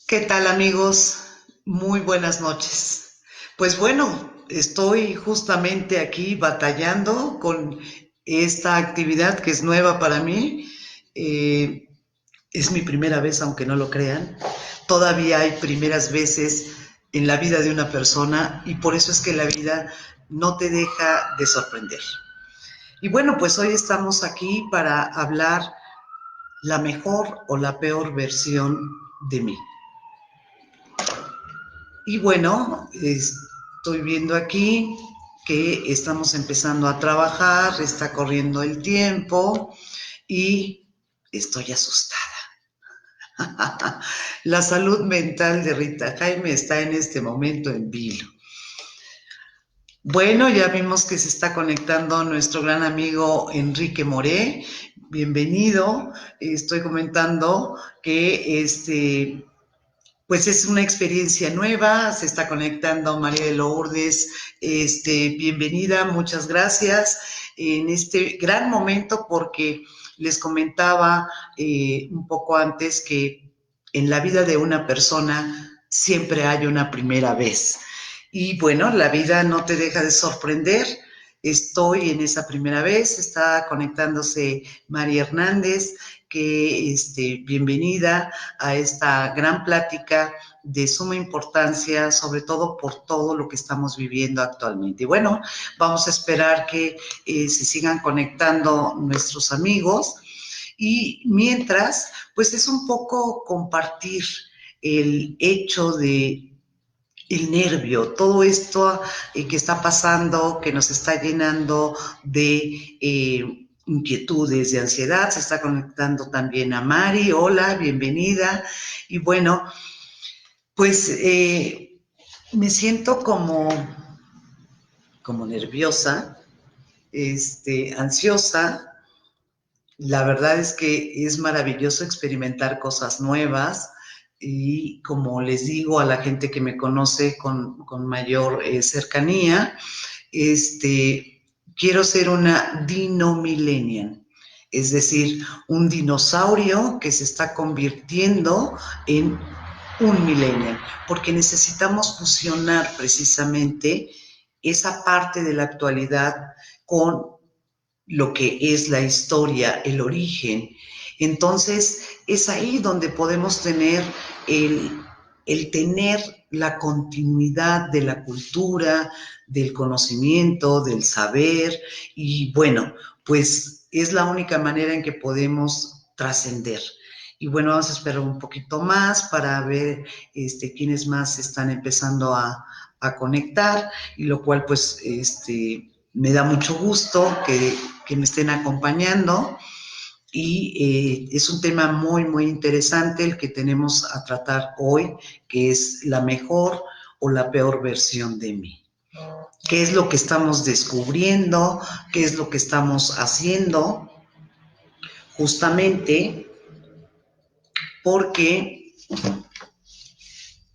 ¿Qué tal, amigos? Muy buenas noches. Pues bueno, estoy justamente aquí batallando con esta actividad que es nueva para mí. Eh, es mi primera vez, aunque no lo crean. Todavía hay primeras veces en la vida de una persona y por eso es que la vida no te deja de sorprender. Y bueno, pues hoy estamos aquí para hablar la mejor o la peor versión de mí. Y bueno, estoy viendo aquí que estamos empezando a trabajar, está corriendo el tiempo y estoy asustada. La salud mental de Rita Jaime está en este momento en vilo. Bueno, ya vimos que se está conectando nuestro gran amigo Enrique Moré. Bienvenido. Estoy comentando que pues es una experiencia nueva, se está conectando María de Lourdes, bienvenida, muchas gracias en este gran momento porque les comentaba un poco antes que en la vida de una persona siempre hay una primera vez. Y bueno, la vida no te deja de sorprender. Estoy en esa primera vez, está conectándose María Hernández, que bienvenida a esta gran plática de suma importancia, sobre todo por todo lo que estamos viviendo actualmente. Y bueno, vamos a esperar que se sigan conectando nuestros amigos y mientras, pues es un poco compartir el hecho de el nervio, todo esto que está pasando, que nos está llenando de inquietudes, de ansiedad. Se está conectando también a Mari. Hola, bienvenida. Y bueno, pues me siento como nerviosa, ansiosa. La verdad es que es maravilloso experimentar cosas nuevas y como les digo a la gente que me conoce con mayor cercanía, quiero ser una dinomillennial, es decir, un dinosaurio que se está convirtiendo en un millennial, porque necesitamos fusionar precisamente esa parte de la actualidad con lo que es la historia, el origen. Entonces, es ahí donde podemos tener el tener la continuidad de la cultura, del conocimiento, del saber, y bueno, pues es la única manera en que podemos trascender. Y bueno, vamos a esperar un poquito más para ver quiénes más están empezando a conectar, y lo cual pues me da mucho gusto que me estén acompañando y es un tema muy, muy interesante el que tenemos a tratar hoy, que es la mejor o la peor versión de mí. ¿Qué es lo que estamos descubriendo? ¿Qué es lo que estamos haciendo? Justamente porque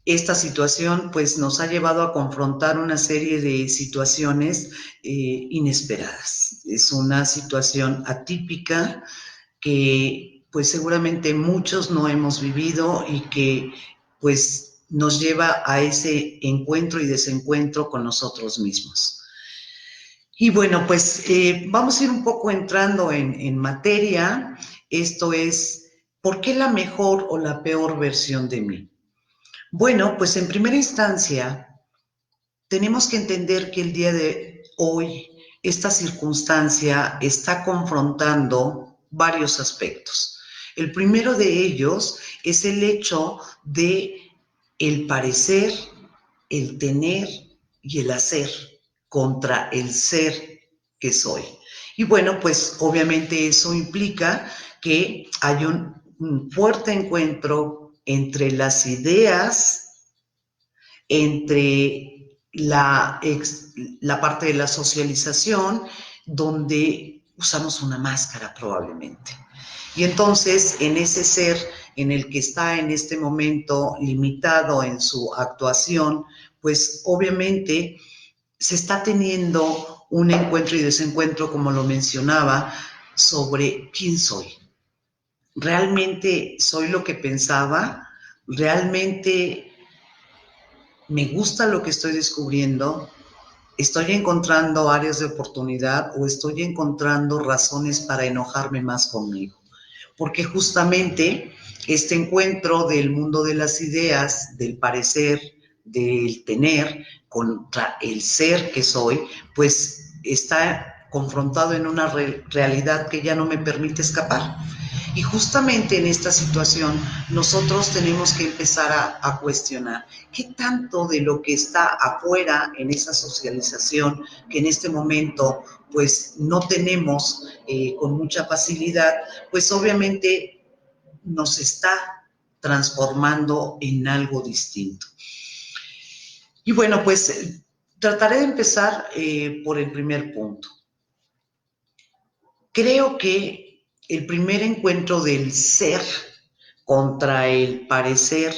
esta situación pues nos ha llevado a confrontar una serie de situaciones inesperadas. Es una situación atípica que pues seguramente muchos no hemos vivido y que pues nos lleva a ese encuentro y desencuentro con nosotros mismos. Y bueno, pues vamos a ir un poco entrando en materia. Esto es, ¿por qué la mejor o la peor versión de mí? Bueno, pues en primera instancia, tenemos que entender que el día de hoy esta circunstancia está confrontando varios aspectos. El primero de ellos es el hecho de el parecer, el tener y el hacer contra el ser que soy. Y bueno, pues obviamente eso implica que hay un fuerte encuentro entre las ideas, entre la parte de la socialización, donde usamos una máscara probablemente. Y entonces, en ese ser en el que está en este momento limitado en su actuación, pues obviamente se está teniendo un encuentro y desencuentro, como lo mencionaba, sobre quién soy. ¿Realmente soy lo que pensaba? realmente me gusta lo que estoy descubriendo, estoy encontrando áreas de oportunidad o estoy encontrando razones para enojarme más conmigo. Porque justamente este encuentro del mundo de las ideas, del parecer, del tener contra el ser que soy, pues está confrontado en una realidad que ya no me permite escapar. Y justamente en esta situación nosotros tenemos que empezar a cuestionar qué tanto de lo que está afuera en esa socialización que en este momento pues no tenemos con mucha facilidad, pues obviamente nos está transformando en algo distinto. Y bueno, pues trataré de empezar por el primer punto. Creo que el primer encuentro del ser contra el parecer,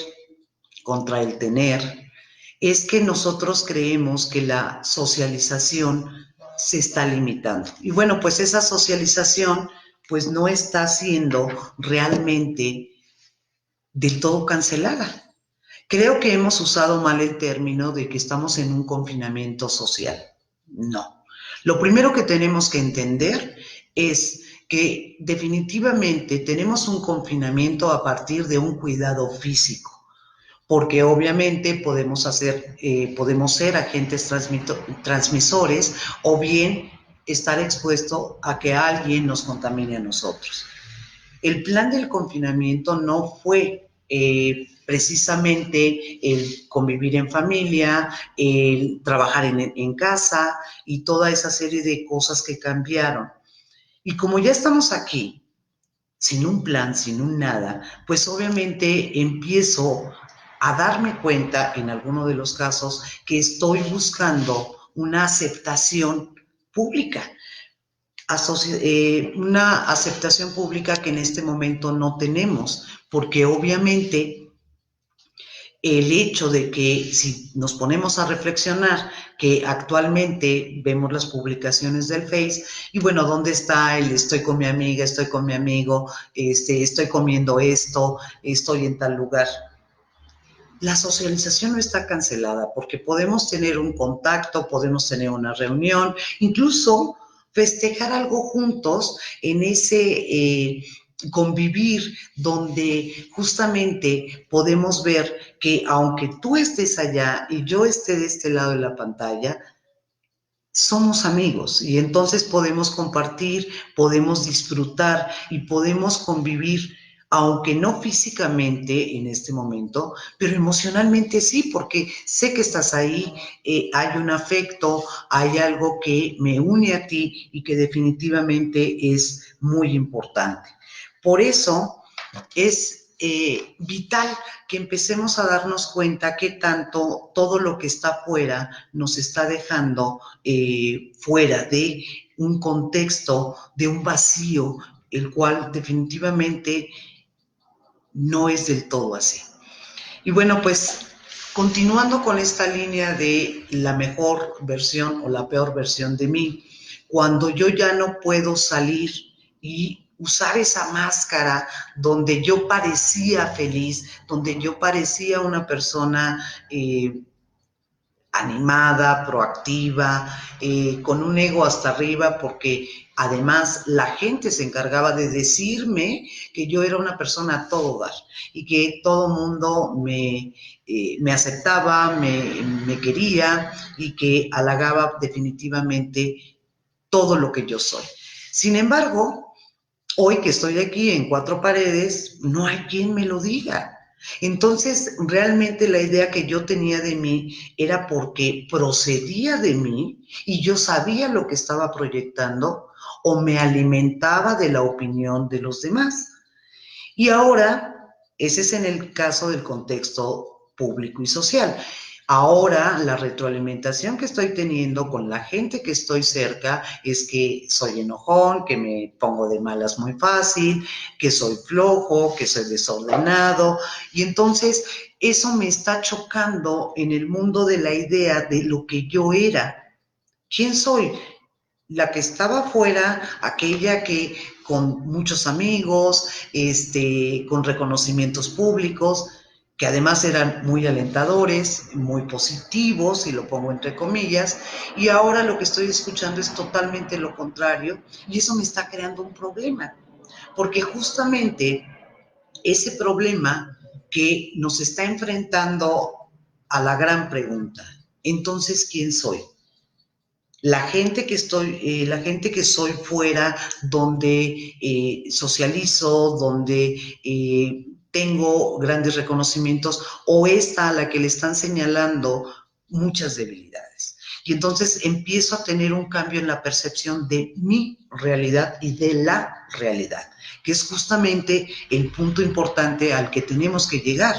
contra el tener, es que nosotros creemos que la socialización se está limitando. Y bueno, pues esa socialización pues no está siendo realmente del todo cancelada. Creo que hemos usado mal el término de que estamos en un confinamiento social. No. Lo primero que tenemos que entender es que definitivamente tenemos un confinamiento a partir de un cuidado físico, porque obviamente podemos ser agentes transmisores o bien estar expuesto a que alguien nos contamine a nosotros. El plan del confinamiento no fue precisamente el convivir en familia, el trabajar en casa y toda esa serie de cosas que cambiaron. Y como ya estamos aquí, sin un plan, sin un nada, pues obviamente empiezo a darme cuenta en alguno de los casos que estoy buscando una aceptación pública. Una aceptación pública que en este momento no tenemos, porque obviamente el hecho de que si nos ponemos a reflexionar que actualmente vemos las publicaciones del Face y bueno, ¿dónde está el estoy con mi amiga, estoy con mi amigo, estoy comiendo esto, estoy en tal lugar? La socialización no está cancelada porque podemos tener un contacto, podemos tener una reunión, incluso festejar algo juntos en ese convivir donde justamente podemos ver que aunque tú estés allá y yo esté de este lado de la pantalla, somos amigos y entonces podemos compartir, podemos disfrutar y podemos convivir, aunque no físicamente en este momento, pero emocionalmente sí, porque sé que estás ahí, hay un afecto, hay algo que me une a ti y que definitivamente es muy importante. Por eso es vital que empecemos a darnos cuenta que tanto todo lo que está afuera nos está dejando fuera de un contexto, de un vacío, el cual definitivamente no es del todo así. Y bueno, pues continuando con esta línea de la mejor versión o la peor versión de mí, cuando yo ya no puedo salir y usar esa máscara donde yo parecía feliz, donde yo parecía una persona animada, proactiva, con un ego hasta arriba, porque además la gente se encargaba de decirme que yo era una persona a todo dar y que todo mundo me aceptaba, me quería y que halagaba definitivamente todo lo que yo soy. Sin embargo, hoy que estoy aquí en cuatro paredes, no hay quien me lo diga. Entonces, realmente la idea que yo tenía de mí era porque procedía de mí y yo sabía lo que estaba proyectando o me alimentaba de la opinión de los demás. Y ahora, ese es en el caso del contexto público y social. Ahora, la retroalimentación que estoy teniendo con la gente que estoy cerca es que soy enojón, que me pongo de malas muy fácil, que soy flojo, que soy desordenado. Y entonces eso me está chocando en el mundo de la idea de lo que yo era. ¿Quién soy? La que estaba afuera, aquella que con muchos amigos, con reconocimientos públicos, que además eran muy alentadores, muy positivos, y lo pongo entre comillas, y ahora lo que estoy escuchando es totalmente lo contrario, y eso me está creando un problema, porque justamente ese problema que nos está enfrentando a la gran pregunta, entonces, ¿quién soy? La gente que soy fuera, donde socializo, donde tengo grandes reconocimientos, o esta a la que le están señalando muchas debilidades. Y entonces empiezo a tener un cambio en la percepción de mi realidad y de la realidad, que es justamente el punto importante al que tenemos que llegar.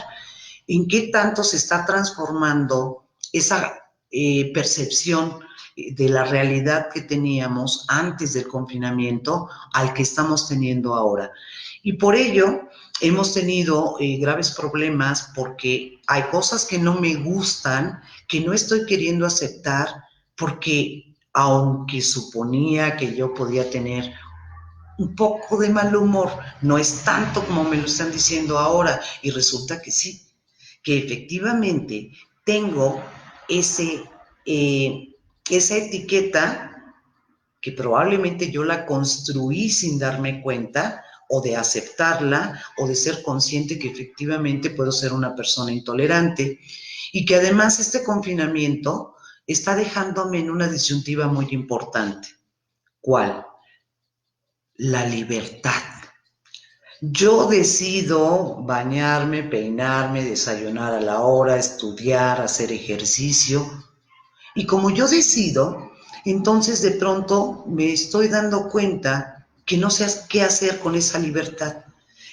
¿En qué tanto se está transformando esa percepción de la realidad que teníamos antes del confinamiento al que estamos teniendo ahora? Y por ello hemos tenido graves problemas, porque hay cosas que no me gustan, que no estoy queriendo aceptar, porque aunque suponía que yo podía tener un poco de mal humor, no es tanto como me lo están diciendo ahora, y resulta que sí, que efectivamente tengo ese, esa etiqueta que probablemente yo la construí sin darme cuenta, o de aceptarla, o de ser consciente que efectivamente puedo ser una persona intolerante, y que además este confinamiento está dejándome en una disyuntiva muy importante. ¿Cuál? La libertad. Yo decido bañarme, peinarme, desayunar a la hora, estudiar, hacer ejercicio. Y como yo decido, entonces de pronto me estoy dando cuenta que no sé qué hacer con esa libertad.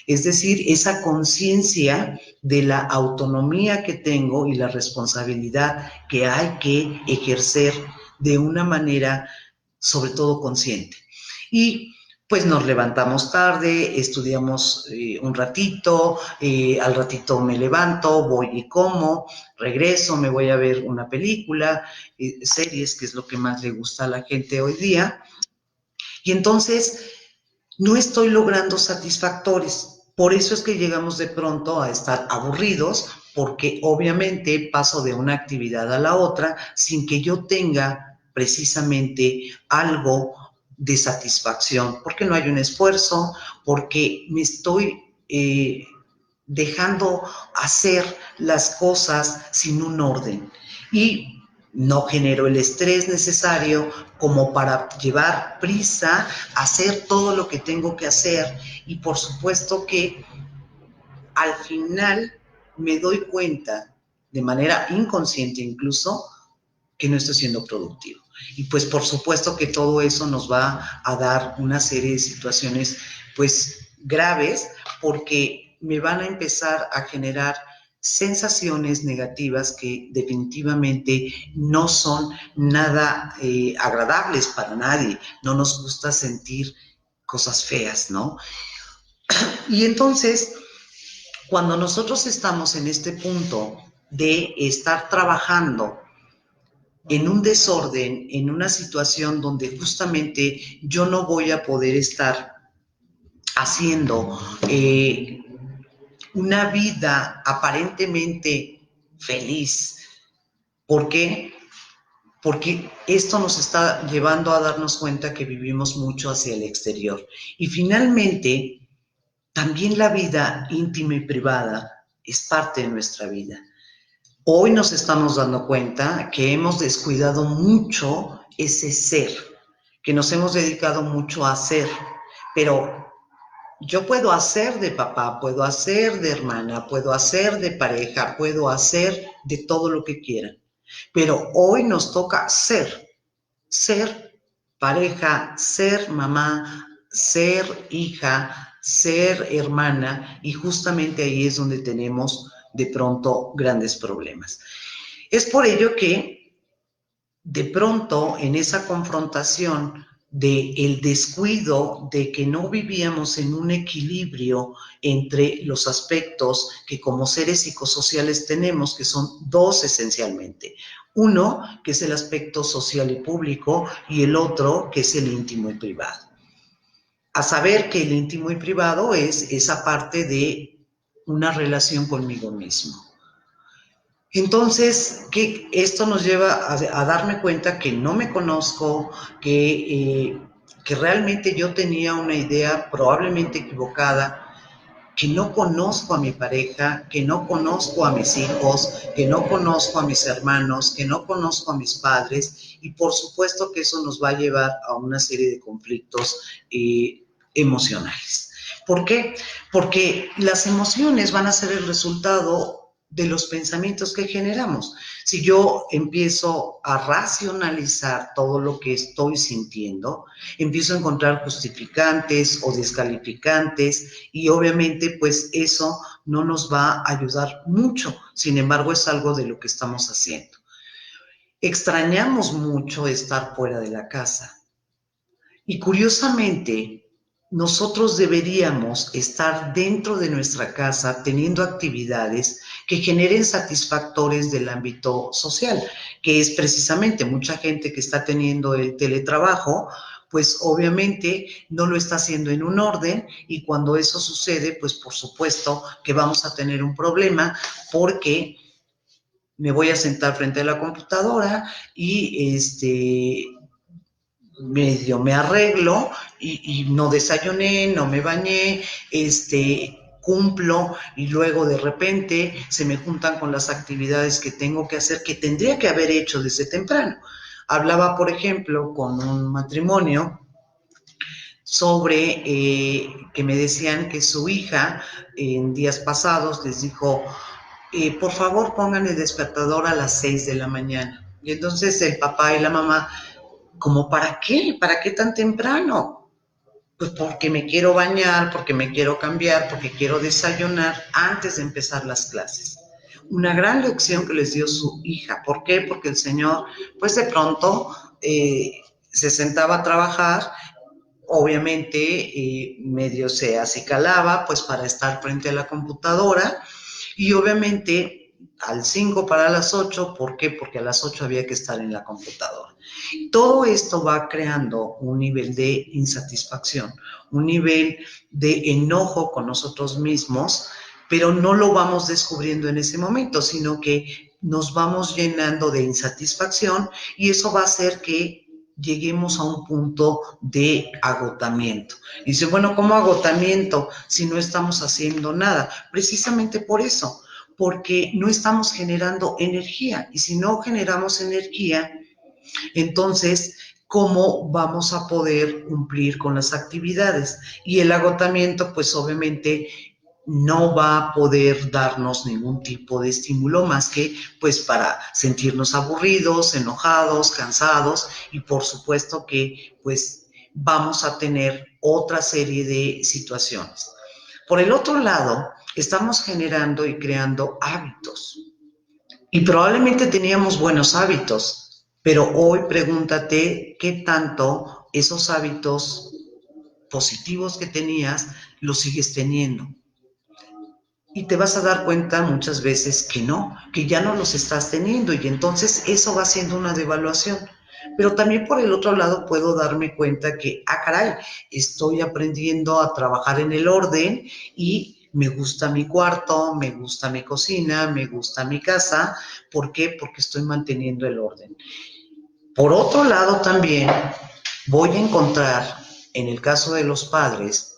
Es decir, esa conciencia de la autonomía que tengo y la responsabilidad que hay que ejercer de una manera sobre todo consciente. Y pues nos levantamos tarde, estudiamos un ratito, al ratito me levanto, voy y como, regreso, me voy a ver una película, series, que es lo que más le gusta a la gente hoy día, y entonces no estoy logrando satisfactores. Por eso es que llegamos de pronto a estar aburridos, porque obviamente paso de una actividad a la otra sin que yo tenga precisamente algo de satisfacción, porque no hay un esfuerzo, porque me estoy dejando hacer las cosas sin un orden. Y no genero el estrés necesario como para llevar prisa, hacer todo lo que tengo que hacer, y por supuesto que al final me doy cuenta, de manera inconsciente incluso, que no estoy siendo productivo. Y pues por supuesto que todo eso nos va a dar una serie de situaciones pues graves, porque me van a empezar a generar sensaciones negativas que definitivamente no son nada agradables para nadie. No nos gusta sentir cosas feas, ¿no? Y entonces, cuando nosotros estamos en este punto de estar trabajando en un desorden, en una situación donde justamente yo no voy a poder estar haciendo una vida aparentemente feliz. ¿Por qué? Porque esto nos está llevando a darnos cuenta que vivimos mucho hacia el exterior. Y finalmente, también la vida íntima y privada es parte de nuestra vida. Hoy nos estamos dando cuenta que hemos descuidado mucho ese ser, que nos hemos dedicado mucho a hacer, pero yo puedo hacer de papá, puedo hacer de hermana, puedo hacer de pareja, puedo hacer de todo lo que quiera, pero hoy nos toca ser pareja, ser mamá, ser hija, ser hermana, y justamente ahí es donde tenemos de pronto grandes problemas. Es por ello que de pronto en esa confrontación de el descuido de que no vivíamos en un equilibrio entre los aspectos que como seres psicosociales tenemos, que son dos esencialmente. Uno, que es el aspecto social y público, y el otro, que es el íntimo y privado. A saber que el íntimo y privado es esa parte de una relación conmigo mismo. Entonces, que esto nos lleva a darme cuenta que no me conozco, que realmente yo tenía una idea probablemente equivocada, que no conozco a mi pareja, que no conozco a mis hijos, que no conozco a mis hermanos, que no conozco a mis padres, y por supuesto que eso nos va a llevar a una serie de conflictos emocionales. ¿Por qué? Porque las emociones van a ser el resultado de los pensamientos que generamos. Si yo empiezo a racionalizar todo lo que estoy sintiendo, empiezo a encontrar justificantes o descalificantes y obviamente pues eso no nos va a ayudar mucho. Sin embargo, es algo de lo que estamos haciendo. Extrañamos mucho estar fuera de la casa y curiosamente nosotros deberíamos estar dentro de nuestra casa teniendo actividades que generen satisfactores del ámbito social, que es precisamente mucha gente que está teniendo el teletrabajo, pues obviamente no lo está haciendo en un orden y cuando eso sucede, pues por supuesto que vamos a tener un problema porque me voy a sentar frente a la computadora y medio me arreglo y no desayuné, no me bañé, cumplo y luego de repente se me juntan con las actividades que tengo que hacer, que tendría que haber hecho desde temprano. Hablaba, por ejemplo, con un matrimonio sobre que me decían que su hija en días pasados les dijo, por favor pongan el despertador a las 6 de la mañana. Y entonces el papá y la mamá, ¿como para qué? ¿Para qué tan temprano? Pues porque me quiero bañar, porque me quiero cambiar, porque quiero desayunar antes de empezar las clases. Una gran lección que les dio su hija. ¿Por qué? Porque el señor, pues de pronto se sentaba a trabajar, obviamente medio se acicalaba, pues para estar frente a la computadora y obviamente al 5 para las 8, ¿por qué? Porque a las 8 había que estar en la computadora. Todo esto va creando un nivel de insatisfacción, un nivel de enojo con nosotros mismos, pero no lo vamos descubriendo en ese momento, sino que nos vamos llenando de insatisfacción y eso va a hacer que lleguemos a un punto de agotamiento. Y dice, bueno, ¿cómo agotamiento si no estamos haciendo nada? Precisamente por eso, porque no estamos generando energía. Y si no generamos energía, entonces, ¿cómo vamos a poder cumplir con las actividades? Y el agotamiento, pues obviamente no va a poder darnos ningún tipo de estímulo más que pues para sentirnos aburridos, enojados, cansados y por supuesto que pues vamos a tener otra serie de situaciones. Por el otro lado, estamos generando y creando hábitos y probablemente teníamos buenos hábitos, pero hoy pregúntate qué tanto esos hábitos positivos que tenías los sigues teniendo. Y te vas a dar cuenta muchas veces que no, que ya no los estás teniendo y entonces eso va siendo una devaluación. Pero también por el otro lado puedo darme cuenta que, caray, estoy aprendiendo a trabajar en el orden y me gusta mi cuarto, me gusta mi cocina, me gusta mi casa. ¿Por qué? Porque estoy manteniendo el orden. Por otro lado también voy a encontrar, en el caso de los padres,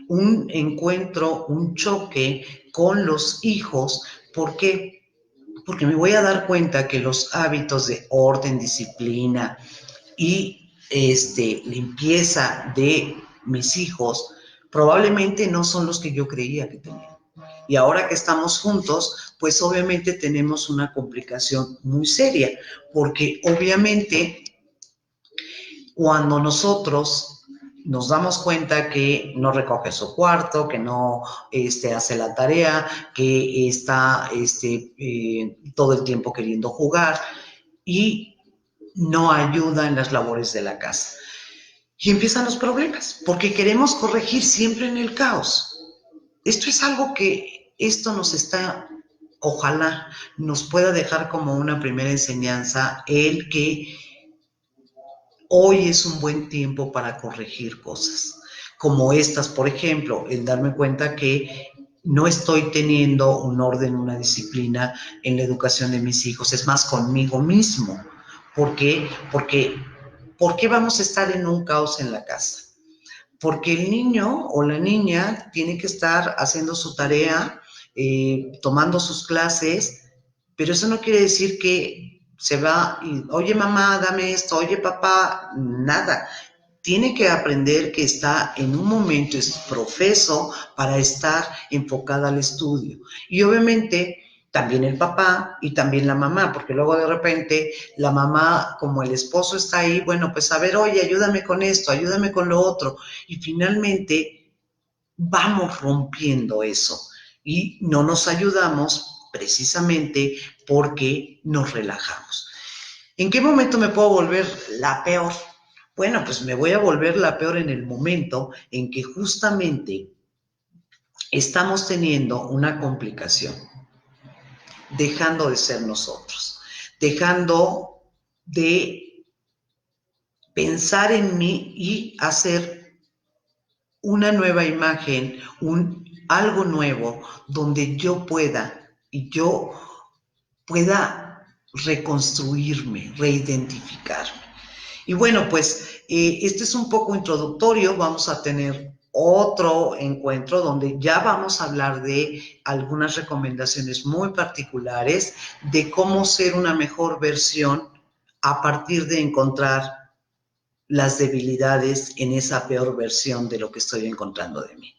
un encuentro, un choque con los hijos. ¿Por qué? Porque me voy a dar cuenta que los hábitos de orden, disciplina y limpieza de mis hijos probablemente no son los que yo creía que tenía. Y ahora que estamos juntos, pues obviamente tenemos una complicación muy seria, porque obviamente cuando nosotros nos damos cuenta que no recoge su cuarto, que no hace la tarea, que está todo el tiempo queriendo jugar y no ayuda en las labores de la casa. Y empiezan los problemas, porque queremos corregir siempre en el caos. Esto es algo que esto nos está, ojalá nos pueda dejar como una primera enseñanza, el que hoy es un buen tiempo para corregir cosas, como estas, por ejemplo, el darme cuenta que no estoy teniendo un orden, una disciplina en la educación de mis hijos, es más conmigo mismo. ¿Por qué? ¿Por qué vamos a estar en un caos en la casa? Porque el niño o la niña tiene que estar haciendo su tarea, tomando sus clases, pero eso no quiere decir que se va y, oye mamá, dame esto, oye papá, nada. Tiene que aprender que está en un momento es profeso para estar enfocada al estudio. Y obviamente también el papá y también la mamá, porque luego de repente la mamá, como el esposo está ahí, bueno, pues a ver, oye, ayúdame con esto, ayúdame con lo otro. Y finalmente vamos rompiendo eso y no nos ayudamos precisamente porque nos relajamos. ¿En qué momento me puedo volver la peor? Bueno, pues me voy a volver la peor en el momento en que justamente estamos teniendo una complicación, dejando de ser nosotros, dejando de pensar en mí y hacer una nueva imagen, algo nuevo donde yo pueda y yo pueda reconstruirme, reidentificarme. Y bueno, pues este es un poco introductorio, vamos a tener otro encuentro donde ya vamos a hablar de algunas recomendaciones muy particulares de cómo ser una mejor versión a partir de encontrar las debilidades en esa peor versión de lo que estoy encontrando de mí.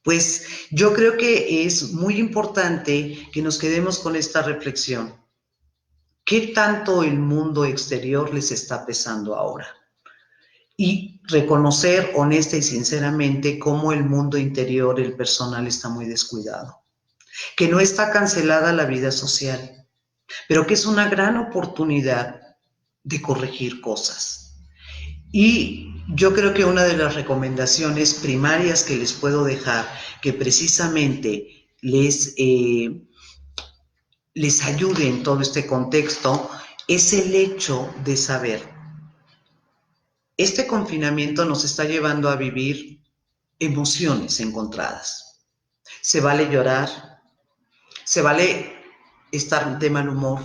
Pues yo creo que es muy importante que nos quedemos con esta reflexión. ¿Qué tanto el mundo exterior les está pesando ahora? Y reconocer honesta y sinceramente cómo el mundo interior, el personal, está muy descuidado. Que no está cancelada la vida social, pero que es una gran oportunidad de corregir cosas. Y yo creo que una de las recomendaciones primarias que les puedo dejar, que precisamente les ayude en todo este contexto, es el hecho de saber, este confinamiento nos está llevando a vivir emociones encontradas. Se vale llorar, se vale estar de mal humor.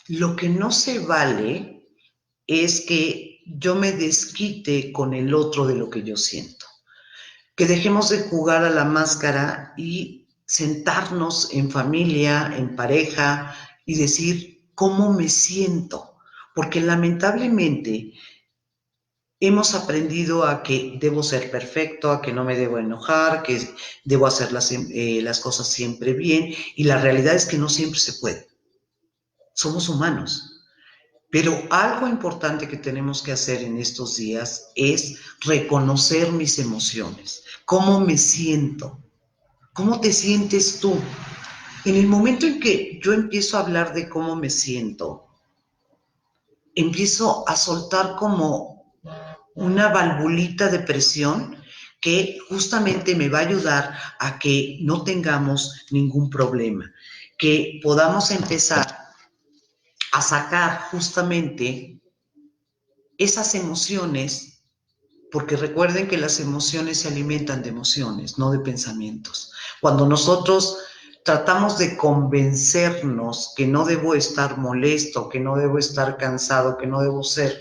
Lo que no se vale es que yo me desquite con el otro de lo que yo siento. Que dejemos de jugar a la máscara y sentarnos en familia, en pareja y decir cómo me siento. Porque lamentablemente hemos aprendido a que debo ser perfecto, a que no me debo enojar, que debo hacer las cosas siempre bien, y la realidad es que no siempre se puede. Somos humanos. Pero algo importante que tenemos que hacer en estos días es reconocer mis emociones. ¿Cómo me siento? ¿Cómo te sientes tú? En el momento en que yo empiezo a hablar de cómo me siento, empiezo a soltar como una valvulita de presión que justamente me va a ayudar a que no tengamos ningún problema, que podamos empezar a sacar justamente esas emociones, porque recuerden que las emociones se alimentan de emociones, no de pensamientos. Cuando nosotros tratamos de convencernos que no debo estar molesto, que no debo estar cansado, que no debo ser,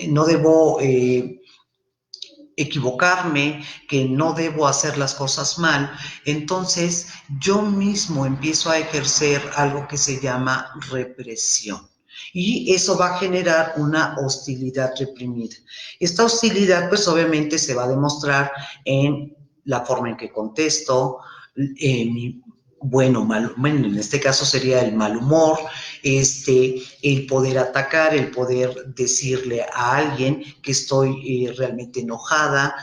no debo equivocarme, que no debo hacer las cosas mal, entonces yo mismo empiezo a ejercer algo que se llama represión. Y eso va a generar una hostilidad reprimida. Esta hostilidad, pues obviamente se va a demostrar en la forma en que contesto, mi bueno, en este caso sería el mal humor, el poder atacar, el poder decirle a alguien que estoy realmente enojada,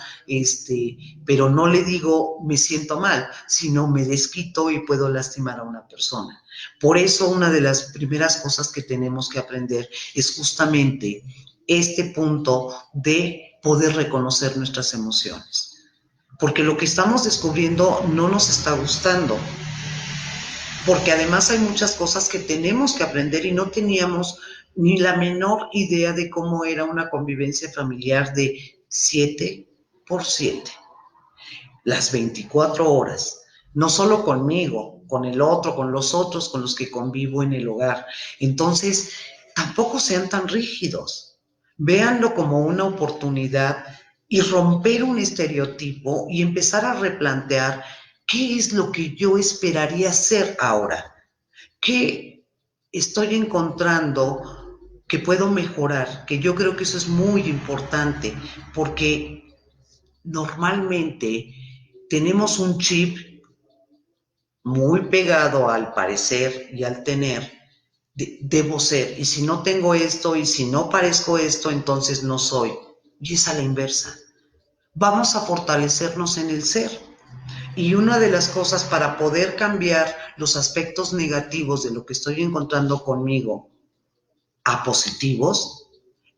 pero no le digo me siento mal, sino me desquito y puedo lastimar a una persona. Por eso una de las primeras cosas que tenemos que aprender es justamente este punto de poder reconocer nuestras emociones. Porque lo que estamos descubriendo no nos está gustando. Porque además hay muchas cosas que tenemos que aprender y no teníamos ni la menor idea de cómo era una convivencia familiar de 7 por 7. las 24 horas, no solo conmigo, con el otro, con los otros con los que convivo en el hogar. Entonces, tampoco sean tan rígidos. Véanlo como una oportunidad y romper un estereotipo y empezar a replantear qué es lo que yo esperaría ser ahora, qué estoy encontrando que puedo mejorar, que yo creo que eso es muy importante, porque normalmente tenemos un chip muy pegado al parecer y al tener, debo ser, y si no tengo esto, y si no parezco esto, entonces no soy. Y es a la inversa. Vamos a fortalecernos en el ser. Y una de las cosas para poder cambiar los aspectos negativos de lo que estoy encontrando conmigo a positivos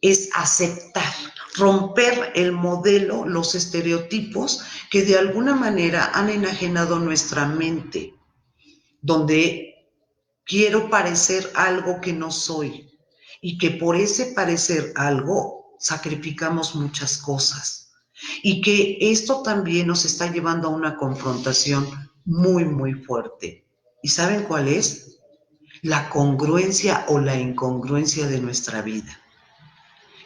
es aceptar, romper el modelo, los estereotipos que de alguna manera han enajenado nuestra mente, donde quiero parecer algo que no soy y que por ese parecer algo sacrificamos muchas cosas y que esto también nos está llevando a una confrontación muy, muy fuerte. ¿Y saben cuál es? La congruencia o la incongruencia de nuestra vida.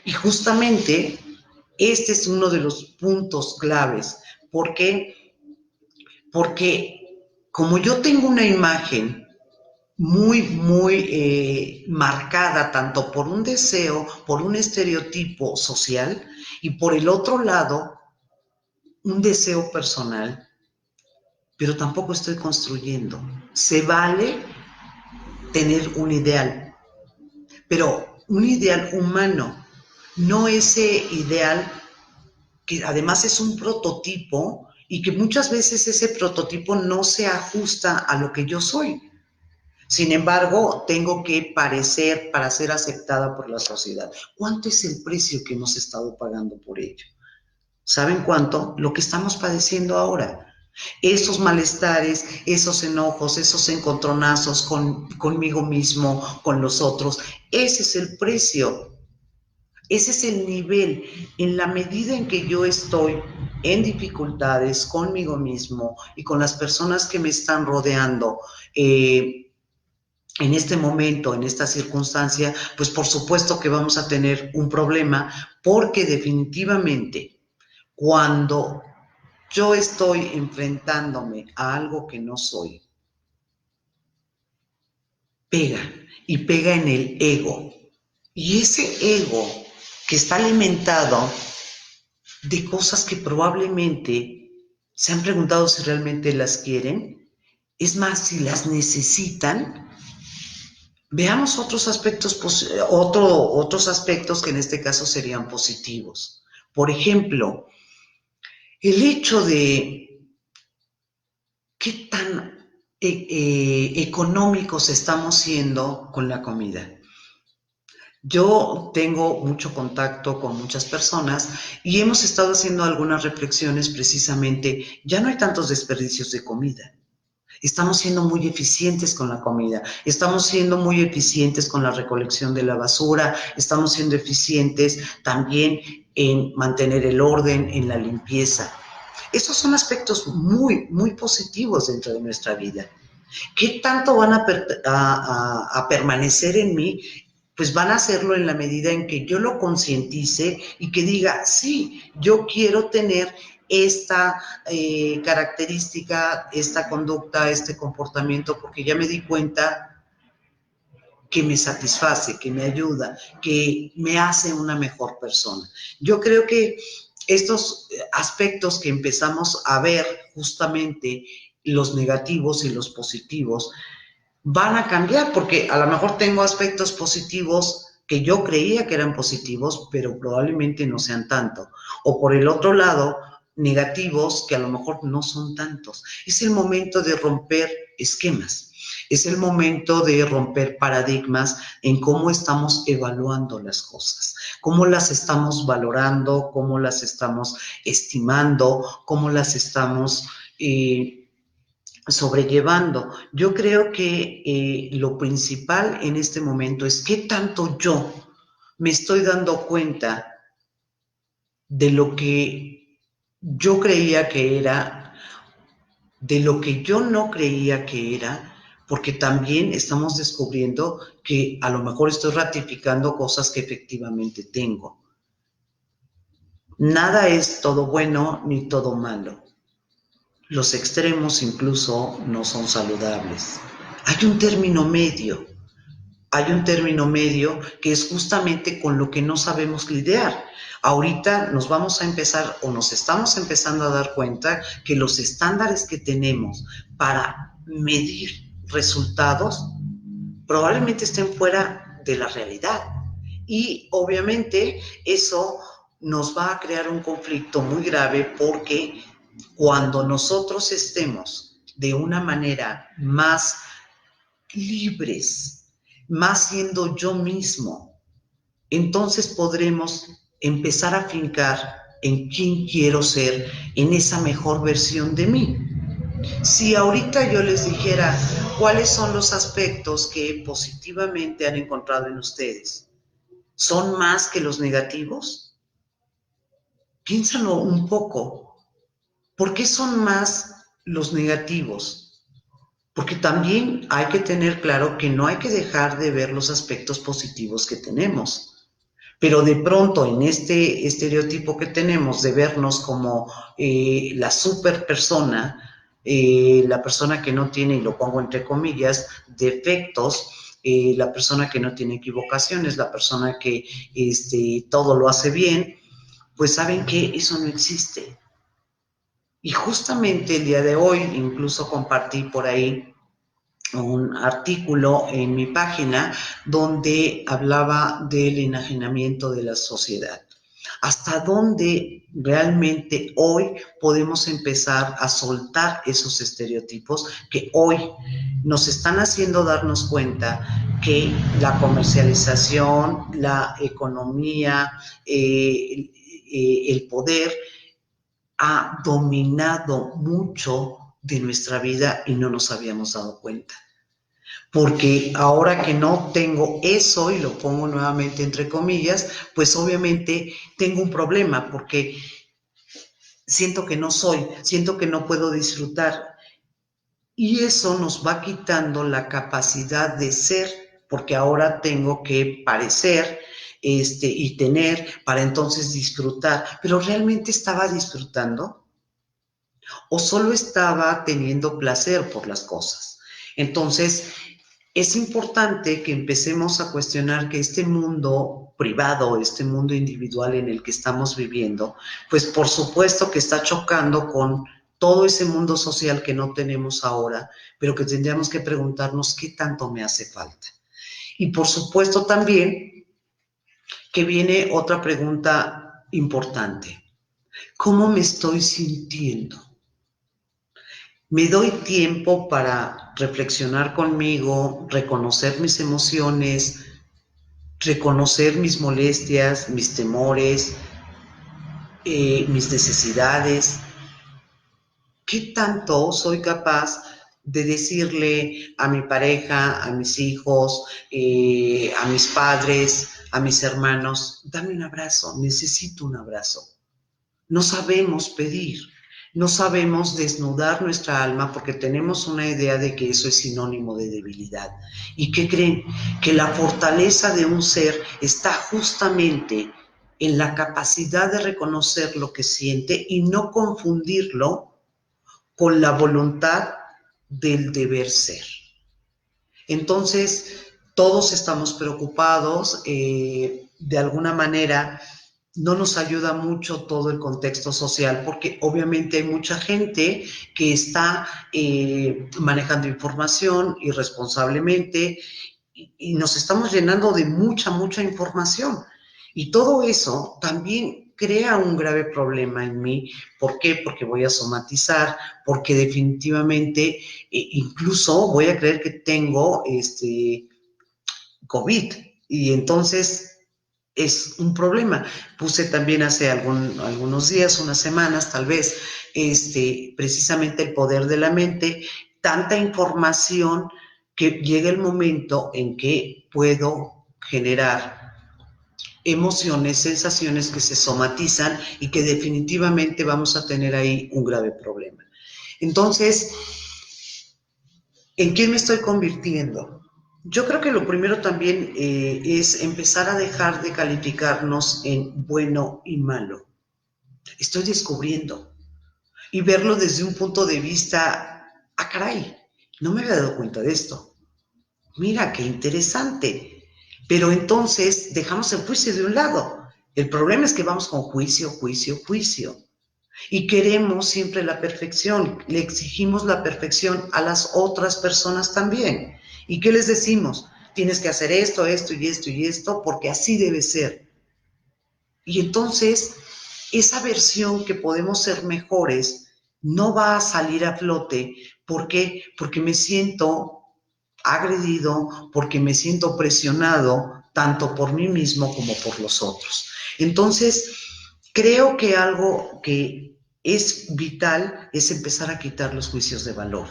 Y justamente este es uno de los puntos claves. ¿Por qué? Porque como yo tengo una imagen muy, muy marcada tanto por un deseo, por un estereotipo social y por el otro lado, un deseo personal, pero tampoco estoy construyendo. Se vale tener un ideal, pero un ideal humano, no ese ideal que además es un prototipo y que muchas veces ese prototipo no se ajusta a lo que yo soy. Sin embargo, tengo que parecer para ser aceptada por la sociedad. ¿Cuánto es el precio que hemos estado pagando por ello? ¿Saben cuánto? Lo que estamos padeciendo ahora. Esos malestares, esos enojos, esos encontronazos conmigo mismo, con los otros, ese es el precio. Ese es el nivel. En la medida en que yo estoy en dificultades conmigo mismo y con las personas que me están rodeando, en este momento, en esta circunstancia, pues por supuesto que vamos a tener un problema, porque definitivamente cuando yo estoy enfrentándome a algo que no soy, pega y pega en el ego. Y ese ego que está alimentado de cosas que probablemente se han preguntado si realmente las quieren, es más, si las necesitan. Veamos otros aspectos, otros aspectos que en este caso serían positivos. Por ejemplo, el hecho de qué tan económicos estamos siendo con la comida. Yo tengo mucho contacto con muchas personas y hemos estado haciendo algunas reflexiones precisamente, ya no hay tantos desperdicios de comida. Estamos siendo muy eficientes con la comida, estamos siendo muy eficientes con la recolección de la basura, estamos siendo eficientes también en mantener el orden, en la limpieza. Esos son aspectos muy, muy positivos dentro de nuestra vida. ¿Qué tanto van a permanecer en mí? Pues van a hacerlo en la medida en que yo lo concientice y que diga, sí, yo quiero tener esta característica, esta conducta, este comportamiento, porque ya me di cuenta que me satisface, que me ayuda, que me hace una mejor persona. Yo creo que estos aspectos que empezamos a ver justamente, los negativos y los positivos, van a cambiar, porque a lo mejor tengo aspectos positivos que yo creía que eran positivos, pero probablemente no sean tanto. O por el otro lado, negativos que a lo mejor no son tantos. Es el momento de romper esquemas. Es el momento de romper paradigmas en cómo estamos evaluando las cosas, cómo las estamos valorando, cómo las estamos estimando, cómo las estamos sobrellevando. Yo creo que lo principal en este momento es qué tanto yo me estoy dando cuenta de lo que yo creía que era de lo que yo no creía que era, porque también estamos descubriendo que a lo mejor estoy ratificando cosas que efectivamente tengo. Nada es todo bueno ni todo malo. Los extremos incluso no son saludables. Hay un término medio. Hay un término medio que es justamente con lo que no sabemos lidiar. Ahorita nos vamos a empezar o nos estamos empezando a dar cuenta que los estándares que tenemos para medir resultados probablemente estén fuera de la realidad. Y obviamente eso nos va a crear un conflicto muy grave porque cuando nosotros estemos de una manera más libres, más siendo yo mismo, entonces podremos empezar a fincar en quién quiero ser, en esa mejor versión de mí. Si ahorita yo les dijera cuáles son los aspectos que positivamente han encontrado en ustedes, ¿son más que los negativos? Piénsalo un poco. ¿Por qué son más los negativos? Porque también hay que tener claro que no hay que dejar de ver los aspectos positivos que tenemos. Pero de pronto en este estereotipo que tenemos de vernos como la super persona, la persona que no tiene, y lo pongo entre comillas, defectos, la persona que no tiene equivocaciones, la persona que todo lo hace bien, pues saben que eso no existe. Y justamente el día de hoy incluso compartí por ahí un artículo en mi página donde hablaba del enajenamiento de la sociedad. ¿Hasta dónde realmente hoy podemos empezar a soltar esos estereotipos que hoy nos están haciendo darnos cuenta que la comercialización, la economía, el poder ha dominado mucho de nuestra vida y no nos habíamos dado cuenta? Porque ahora que no tengo eso, y lo pongo nuevamente entre comillas, pues obviamente tengo un problema porque siento que no soy, siento que no puedo disfrutar. Y eso nos va quitando la capacidad de ser, porque ahora tengo que parecer y tener para entonces disfrutar. Pero ¿realmente estaba disfrutando? ¿O solo estaba teniendo placer por las cosas? Entonces, es importante que empecemos a cuestionar que este mundo privado, este mundo individual en el que estamos viviendo, pues por supuesto que está chocando con todo ese mundo social que no tenemos ahora, pero que tendríamos que preguntarnos qué tanto me hace falta. Y por supuesto también que viene otra pregunta importante. ¿Cómo me estoy sintiendo? Me doy tiempo para reflexionar conmigo, reconocer mis emociones, reconocer mis molestias, mis temores, mis necesidades. ¿Qué tanto soy capaz de decirle a mi pareja, a mis hijos, a mis padres, a mis hermanos, dame un abrazo, necesito un abrazo? No sabemos pedir, no sabemos desnudar nuestra alma porque tenemos una idea de que eso es sinónimo de debilidad. ¿Y qué creen? Que la fortaleza de un ser está justamente en la capacidad de reconocer lo que siente y no confundirlo con la voluntad del deber ser. Entonces, todos estamos preocupados, de alguna manera no nos ayuda mucho todo el contexto social porque obviamente hay mucha gente que está manejando información irresponsablemente y nos estamos llenando de mucha información. Y todo eso también crea un grave problema en mí. ¿Por qué? Porque voy a somatizar, porque definitivamente incluso voy a creer que tengo COVID. Y entonces es un problema. Puse también hace algunos días, unas semanas tal vez, precisamente el poder de la mente, tanta información que llega el momento en que puedo generar emociones, sensaciones que se somatizan y que definitivamente vamos a tener ahí un grave problema. Entonces, ¿en quién me estoy convirtiendo? Yo creo que lo primero también es empezar a dejar de calificarnos en bueno y malo. Estoy descubriendo y verlo desde un punto de vista, ah, caray, no me había dado cuenta de esto. Mira, qué interesante. Pero entonces dejamos el juicio de un lado. El problema es que vamos con juicio, juicio, juicio. Y queremos siempre la perfección. Le exigimos la perfección a las otras personas también. ¿Y qué les decimos? Tienes que hacer esto, esto y esto y esto, porque así debe ser. Y entonces, esa versión que podemos ser mejores no va a salir a flote. ¿Por qué? Porque me siento agredido, porque me siento presionado tanto por mí mismo como por los otros. Entonces, creo que algo que es vital es empezar a quitar los juicios de valor.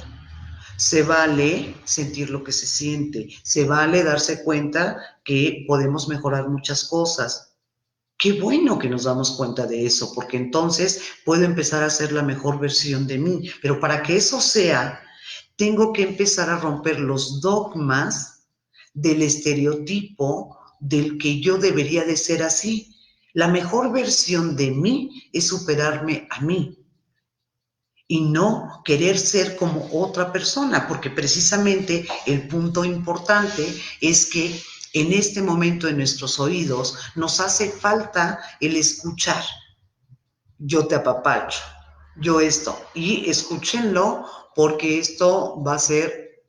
Se vale sentir lo que se siente, se vale darse cuenta que podemos mejorar muchas cosas. Qué bueno que nos damos cuenta de eso, porque entonces puedo empezar a ser la mejor versión de mí. Pero para que eso sea, tengo que empezar a romper los dogmas del estereotipo del que yo debería de ser así. La mejor versión de mí es superarme a mí y no querer ser como otra persona, porque precisamente el punto importante es que en este momento en nuestros oídos nos hace falta el escuchar. Yo te apapacho, yo esto, y escúchenlo porque esto va a ser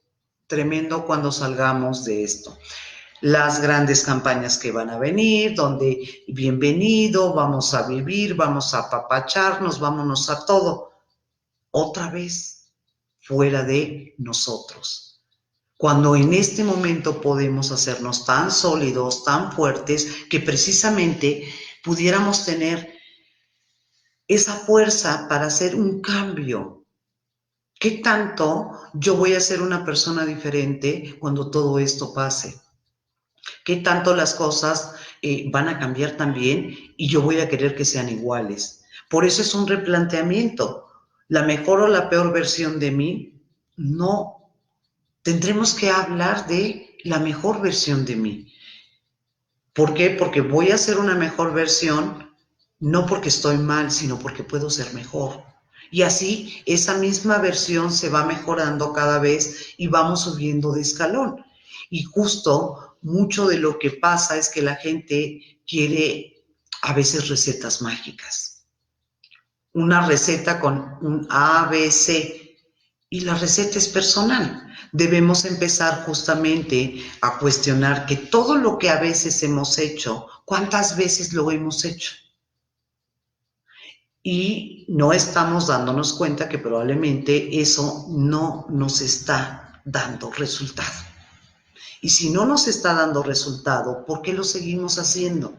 tremendo cuando salgamos de esto. Las grandes campañas que van a venir, donde bienvenido, vamos a vivir, vamos a apapacharnos, vámonos a todo. Otra vez, fuera de nosotros. Cuando en este momento podemos hacernos tan sólidos, tan fuertes, que precisamente pudiéramos tener esa fuerza para hacer un cambio. ¿Qué tanto yo voy a ser una persona diferente cuando todo esto pase? ¿Qué tanto las cosas van a cambiar también y yo voy a querer que sean iguales? Por eso es un replanteamiento. La mejor o la peor versión de mí, no. Tendremos que hablar de la mejor versión de mí. ¿Por qué? Porque voy a ser una mejor versión, no porque estoy mal, sino porque puedo ser mejor. Y así esa misma versión se va mejorando cada vez y vamos subiendo de escalón. Y justo mucho de lo que pasa es que la gente quiere a veces recetas mágicas. Una receta con un A, B, C, y la receta es personal. Debemos empezar justamente a cuestionar que todo lo que a veces hemos hecho, ¿cuántas veces lo hemos hecho? Y no estamos dándonos cuenta que probablemente eso no nos está dando resultado. Y si no nos está dando resultado, ¿por qué lo seguimos haciendo?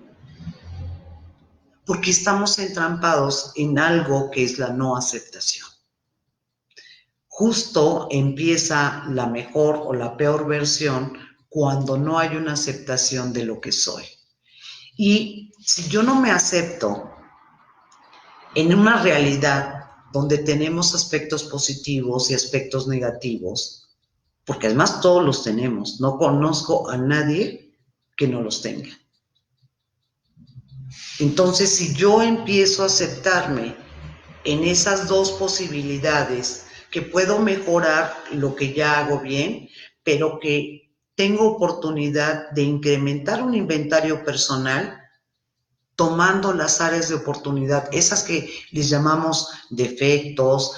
Porque estamos entrampados en algo que es la no aceptación. Justo empieza la mejor o la peor versión cuando no hay una aceptación de lo que soy. Y si yo no me acepto en una realidad donde tenemos aspectos positivos y aspectos negativos, porque además todos los tenemos, no conozco a nadie que no los tenga. Entonces, si yo empiezo a aceptarme en esas dos posibilidades, que puedo mejorar lo que ya hago bien, pero que tengo oportunidad de incrementar un inventario personal, tomando las áreas de oportunidad, esas que les llamamos defectos,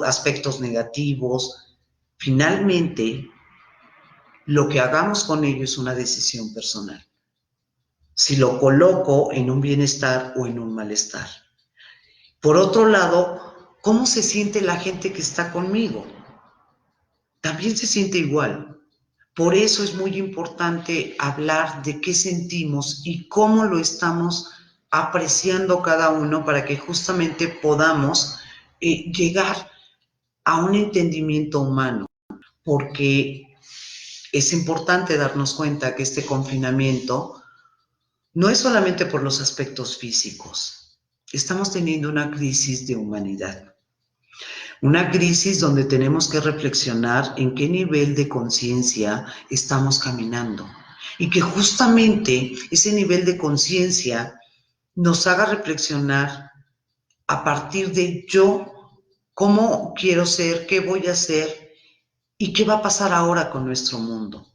aspectos negativos. Finalmente, lo que hagamos con ello es una decisión personal. Si lo coloco en un bienestar o en un malestar. Por otro lado, ¿cómo se siente la gente que está conmigo? También se siente igual. Por eso es muy importante hablar de qué sentimos y cómo lo estamos apreciando cada uno para que justamente podamos llegar a un entendimiento humano, porque es importante darnos cuenta que este confinamiento no es solamente por los aspectos físicos. Estamos teniendo una crisis de humanidad. Una crisis donde tenemos que reflexionar en qué nivel de conciencia estamos caminando. Y que justamente ese nivel de conciencia nos haga reflexionar a partir de yo, cómo quiero ser, qué voy a hacer y qué va a pasar ahora con nuestro mundo.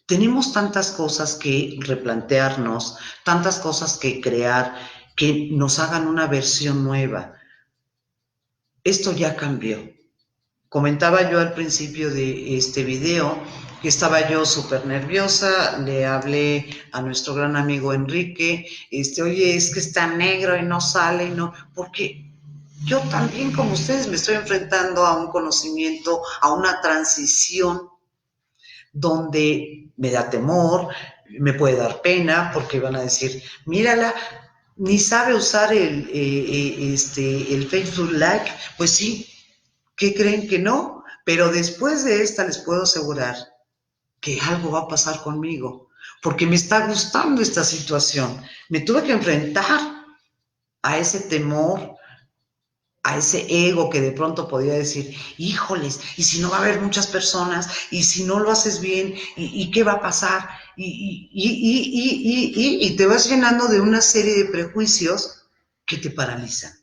Tenemos tantas cosas que replantearnos, tantas cosas que crear, que nos hagan una versión nueva. Esto ya cambió. Comentaba yo al principio de este video que estaba yo súper nerviosa, le hablé a nuestro gran amigo Enrique, oye, es que está negro y no sale, y no, porque yo también como ustedes me estoy enfrentando a un conocimiento, a una transición donde me da temor, me puede dar pena, porque van a decir, mírala, ni sabe usar el Facebook Like. Pues sí, ¿qué creen que no? Pero después de esta les puedo asegurar que algo va a pasar conmigo, porque me está gustando esta situación. Me tuve que enfrentar a ese temor, a ese ego que de pronto podía decir, híjoles, y si no va a haber muchas personas, y si no lo haces bien, y qué va a pasar, y te vas llenando de una serie de prejuicios que te paralizan.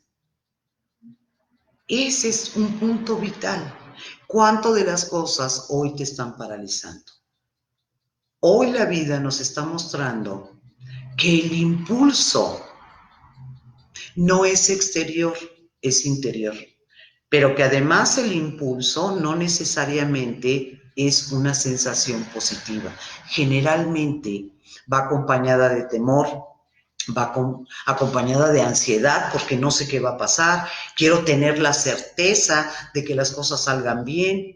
Ese es un punto vital. ¿Cuánto de las cosas hoy te están paralizando? Hoy la vida nos está mostrando que el impulso no es exterior, es interior. Pero que además el impulso no necesariamente es una sensación positiva. Generalmente va acompañada de temor, va acompañada de ansiedad porque no sé qué va a pasar, quiero tener la certeza de que las cosas salgan bien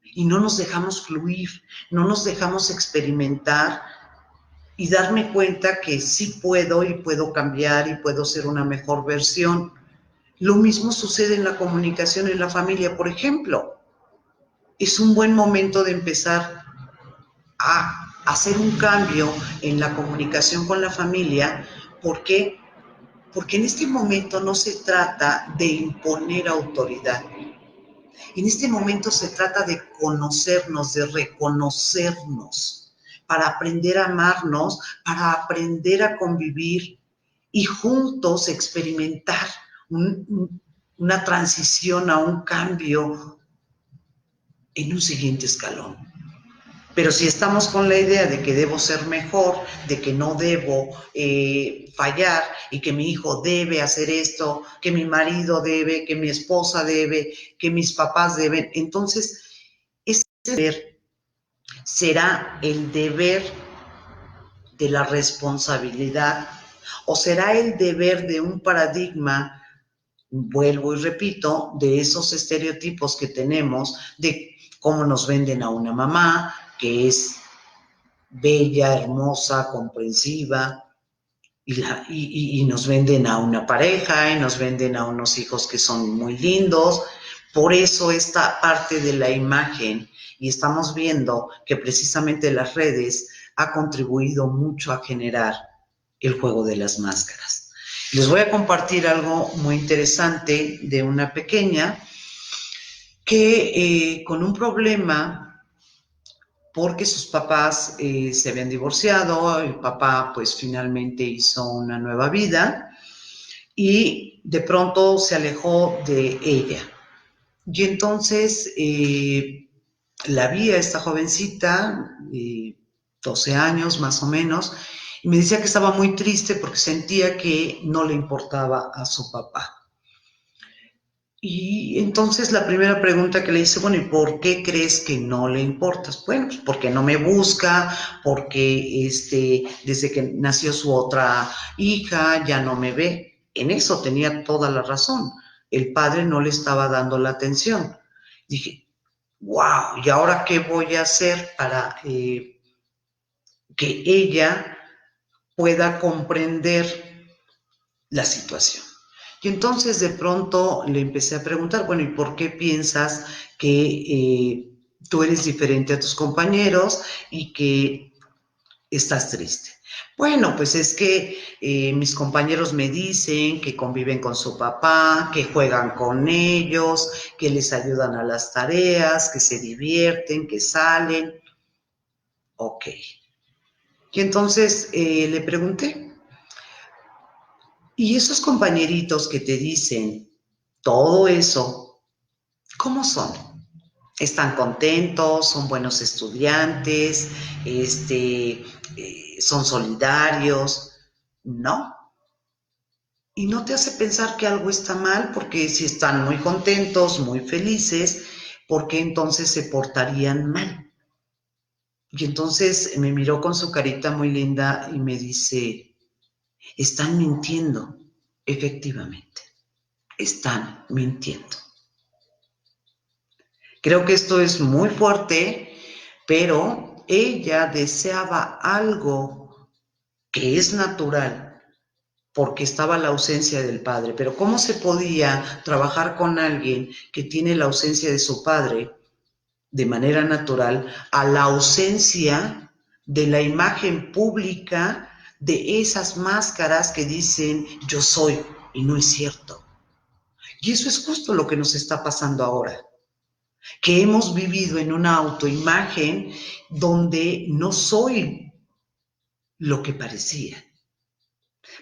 y no nos dejamos fluir, no nos dejamos experimentar y darme cuenta que sí puedo y puedo cambiar y puedo ser una mejor versión. Lo mismo sucede en la comunicación en la familia, por ejemplo. Es un buen momento de empezar a hacer un cambio en la comunicación con la familia. ¿Por qué? Porque en este momento no se trata de imponer autoridad. En este momento se trata de conocernos, de reconocernos, para aprender a amarnos, para aprender a convivir y juntos experimentar una transición a un cambio en un siguiente escalón. Pero si estamos con la idea de que debo ser mejor, de que no debo fallar y que mi hijo debe hacer esto, que mi marido debe, que mi esposa debe, que mis papás deben, entonces ese deber será el deber de la responsabilidad o será el deber de un paradigma, vuelvo y repito, de esos estereotipos que tenemos de cómo nos venden a una mamá que es bella, hermosa, comprensiva, y nos venden a una pareja y nos venden a unos hijos que son muy lindos. Por eso esta parte de la imagen, y estamos viendo que precisamente las redes ha contribuido mucho a generar el juego de las máscaras. Les voy a compartir algo muy interesante de una pequeña que con un problema porque sus papás se habían divorciado, el papá pues finalmente hizo una nueva vida y de pronto se alejó de ella. Y entonces la vi a esta jovencita, 12 años más o menos, y me decía que estaba muy triste porque sentía que no le importaba a su papá. Y entonces la primera pregunta que le hice, bueno, ¿y por qué crees que no le importas? Bueno, pues porque no me busca, porque desde que nació su otra hija ya no me ve. En eso tenía toda la razón. El padre no le estaba dando la atención. Dije, wow, ¿y ahora qué voy a hacer para que ella pueda comprender la situación? Y entonces de pronto le empecé a preguntar, bueno, ¿y por qué piensas que tú eres diferente a tus compañeros y que estás triste? Bueno, pues es que mis compañeros me dicen que conviven con su papá, que juegan con ellos, que les ayudan a las tareas, que se divierten, que salen. Ok. Y entonces le pregunté, ¿y esos compañeritos que te dicen todo eso, cómo son? ¿Están contentos? ¿Son buenos estudiantes? ¿Son solidarios? No. Y no te hace pensar que algo está mal, porque si están muy contentos, muy felices, ¿por qué entonces se portarían mal? Y entonces me miró con su carita muy linda y me dice, están mintiendo, efectivamente, están mintiendo. Creo que esto es muy fuerte, pero ella deseaba algo que es natural, porque estaba la ausencia del padre. Pero ¿cómo se podía trabajar con alguien que tiene la ausencia de su padre de manera natural a la ausencia de la imagen pública de esas máscaras que dicen yo soy y no es cierto? Y eso es justo lo que nos está pasando ahora, que hemos vivido en una autoimagen donde no soy lo que parecía.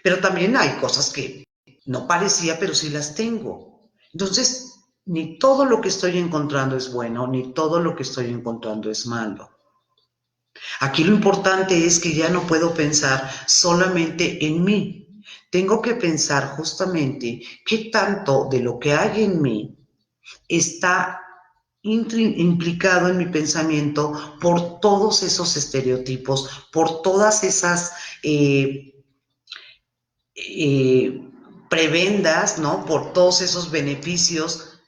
Pero también hay cosas que no parecía, pero sí las tengo. Entonces, ni todo lo que estoy encontrando es bueno, ni todo lo que estoy encontrando es malo. Aquí lo importante es que ya no puedo pensar solamente en mí. Tengo que pensar justamente qué tanto de lo que hay en mí está implicado en mi pensamiento por todos esos estereotipos, por todas esas eh, prebendas, ¿no? Por todos esos beneficios,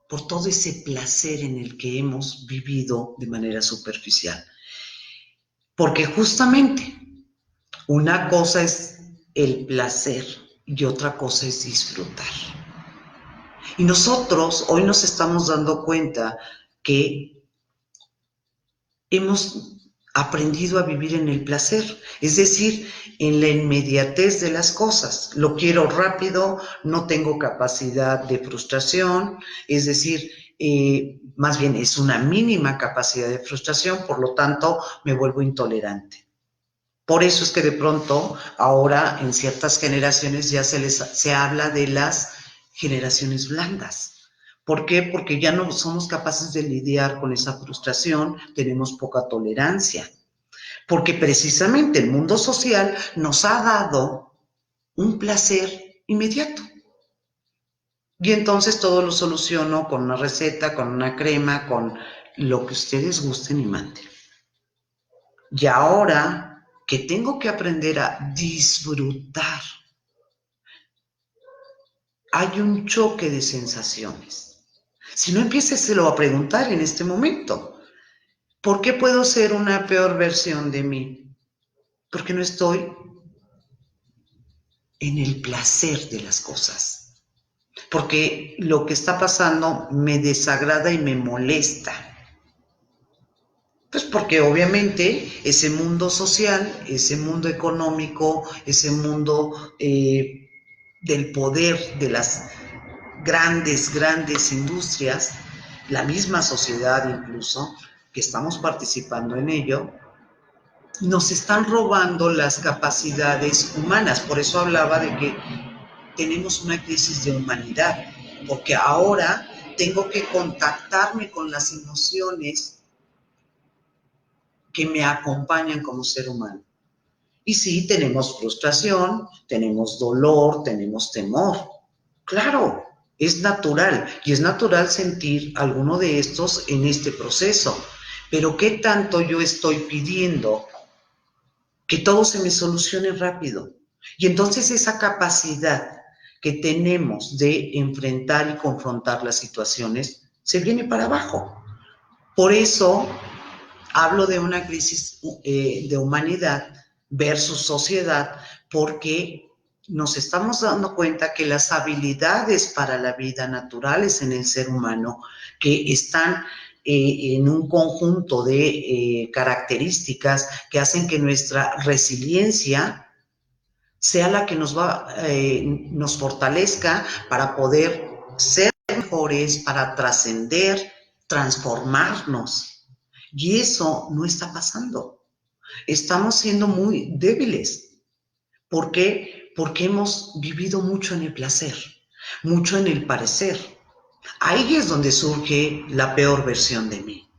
por todo ese placer en el que hemos vivido de manera superficial. Porque justamente una cosa es el placer y otra cosa es disfrutar. Y nosotros hoy nos estamos dando cuenta que hemos aprendido a vivir en el placer, es decir, en la inmediatez de las cosas. Lo quiero rápido, no tengo capacidad de frustración, es decir, más bien es una mínima capacidad de frustración, por lo tanto me vuelvo intolerante. Por eso es que de pronto ahora en ciertas generaciones ya se habla de las generaciones blandas. ¿Por qué? Porque ya no somos capaces de lidiar con esa frustración, tenemos poca tolerancia. Porque precisamente el mundo social nos ha dado un placer inmediato. Y entonces todo lo soluciono con una receta, con una crema, con lo que ustedes gusten y manden. Y ahora que tengo que aprender a disfrutar, hay un choque de sensaciones. Si no, empiéceselo a preguntar en este momento. ¿Por qué puedo ser una peor versión de mí? Porque no estoy en el placer de las cosas. Porque lo que está pasando me desagrada y me molesta. Pues porque obviamente ese mundo social, ese mundo económico, ese mundo del poder de las grandes industrias, la misma sociedad incluso, que estamos participando en ello, nos están robando las capacidades humanas. Por eso hablaba de que tenemos una crisis de humanidad, porque ahora tengo que contactarme con las emociones que me acompañan como ser humano. Y sí, tenemos frustración, tenemos dolor, tenemos temor. Claro, es natural y es natural sentir alguno de estos en este proceso. Pero ¿qué tanto yo estoy pidiendo que todo se me solucione rápido? Y entonces esa capacidad que tenemos de enfrentar y confrontar las situaciones se viene para abajo. Por eso hablo de una crisis de humanidad versus sociedad, porque nos estamos dando cuenta que las habilidades para la vida naturales en el ser humano, que están en un conjunto de características que hacen que nuestra resiliencia sea la que nos fortalezca para poder ser mejores, para trascender, transformarnos. Y eso no está pasando. Estamos siendo muy débiles. ¿Por qué? Porque hemos vivido mucho en el placer, mucho en el parecer. Ahí es donde surge la peor versión de mí,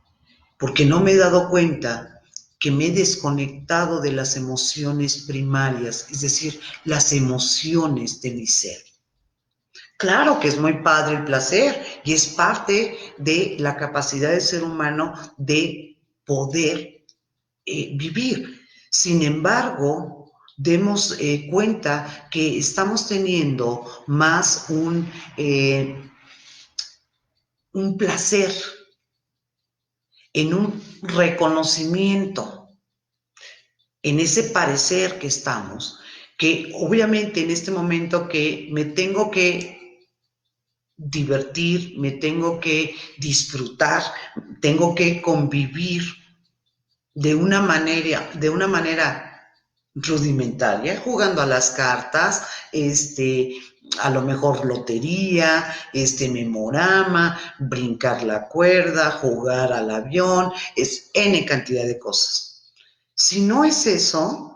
porque no me he dado cuenta que me he desconectado de las emociones primarias, es decir, las emociones de mi ser. Claro que es muy padre el placer y es parte de la capacidad del ser humano de poder vivir. Sin embargo, demos cuenta que estamos teniendo más un placer en un reconocimiento, en ese parecer que estamos, que obviamente en este momento que me tengo que divertir, me tengo que disfrutar, tengo que convivir de una manera rudimentaria, jugando a las cartas, a lo mejor lotería, memorama, brincar la cuerda, jugar al avión, es N cantidad de cosas. Si no es eso,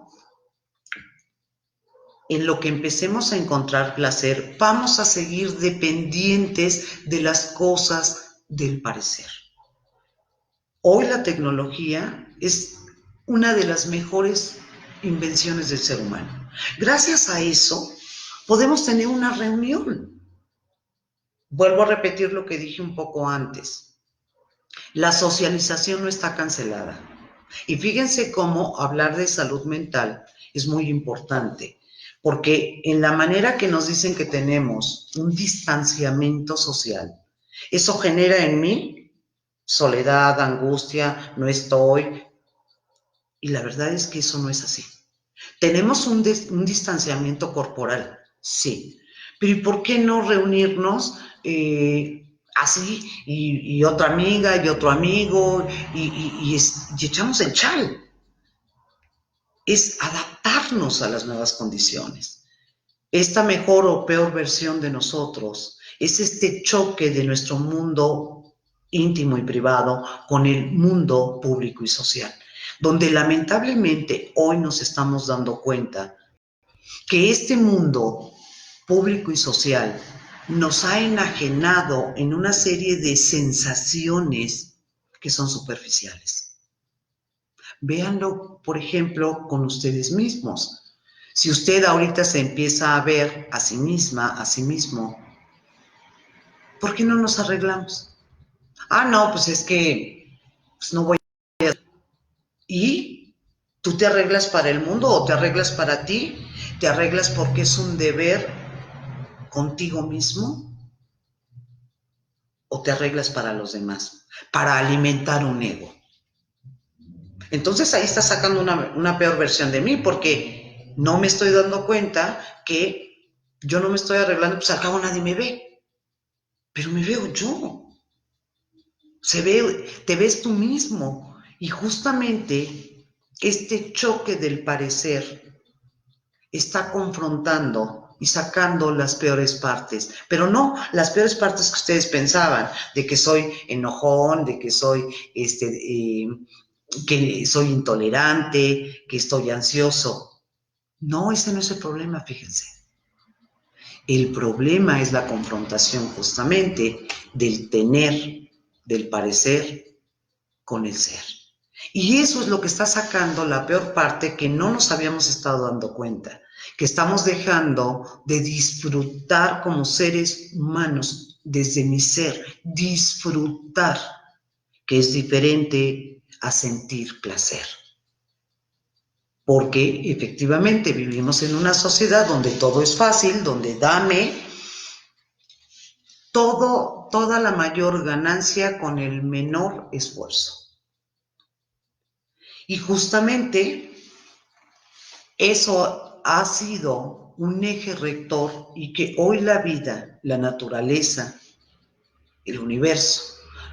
en lo que empecemos a encontrar placer, vamos a seguir dependientes de las cosas del parecer. Hoy la tecnología es una de las mejores invenciones del ser humano. Gracias a eso, podemos tener una reunión. Vuelvo a repetir lo que dije un poco antes. La socialización no está cancelada. Y fíjense cómo hablar de salud mental es muy importante, porque en la manera que nos dicen que tenemos un distanciamiento social, eso genera en mí soledad, angustia, no estoy. Y la verdad es que eso no es así. Tenemos un distanciamiento corporal, sí. Pero ¿y por qué no reunirnos así y otra amiga y otro amigo y echamos el chal? Es adaptarnos a las nuevas condiciones. Esta mejor o peor versión de nosotros es este choque de nuestro mundo íntimo y privado con el mundo público y social, donde lamentablemente hoy nos estamos dando cuenta que este mundo público y social nos ha enajenado en una serie de sensaciones que son superficiales. Véanlo, por ejemplo, con ustedes mismos. Si usted ahorita se empieza a ver a sí misma, a sí mismo, ¿por qué no nos arreglamos? Ah, no, pues es que pues no voy a... ¿Y tú te arreglas para el mundo o te arreglas para ti? ¿Te arreglas porque es un deber contigo mismo o te arreglas para los demás? Para alimentar un ego. Entonces ahí está sacando una peor versión de mí porque no me estoy dando cuenta que yo no me estoy arreglando, pues al cabo nadie me ve, pero me veo yo. Te ves tú mismo y justamente este choque del parecer está confrontando y sacando las peores partes, pero no las peores partes que ustedes pensaban, de que soy enojón, de que soy que soy intolerante, que estoy ansioso. No, ese no es el problema, fíjense. El problema es la confrontación justamente del tener, del parecer con el ser. Y eso es lo que está sacando la peor parte que no nos habíamos estado dando cuenta, que estamos dejando de disfrutar como seres humanos desde mi ser, disfrutar, que es diferente a sentir placer. Porque efectivamente vivimos en una sociedad donde todo es fácil, donde dame toda la mayor ganancia con el menor esfuerzo. Y justamente eso ha sido un eje rector y que hoy la vida, la naturaleza, el universo,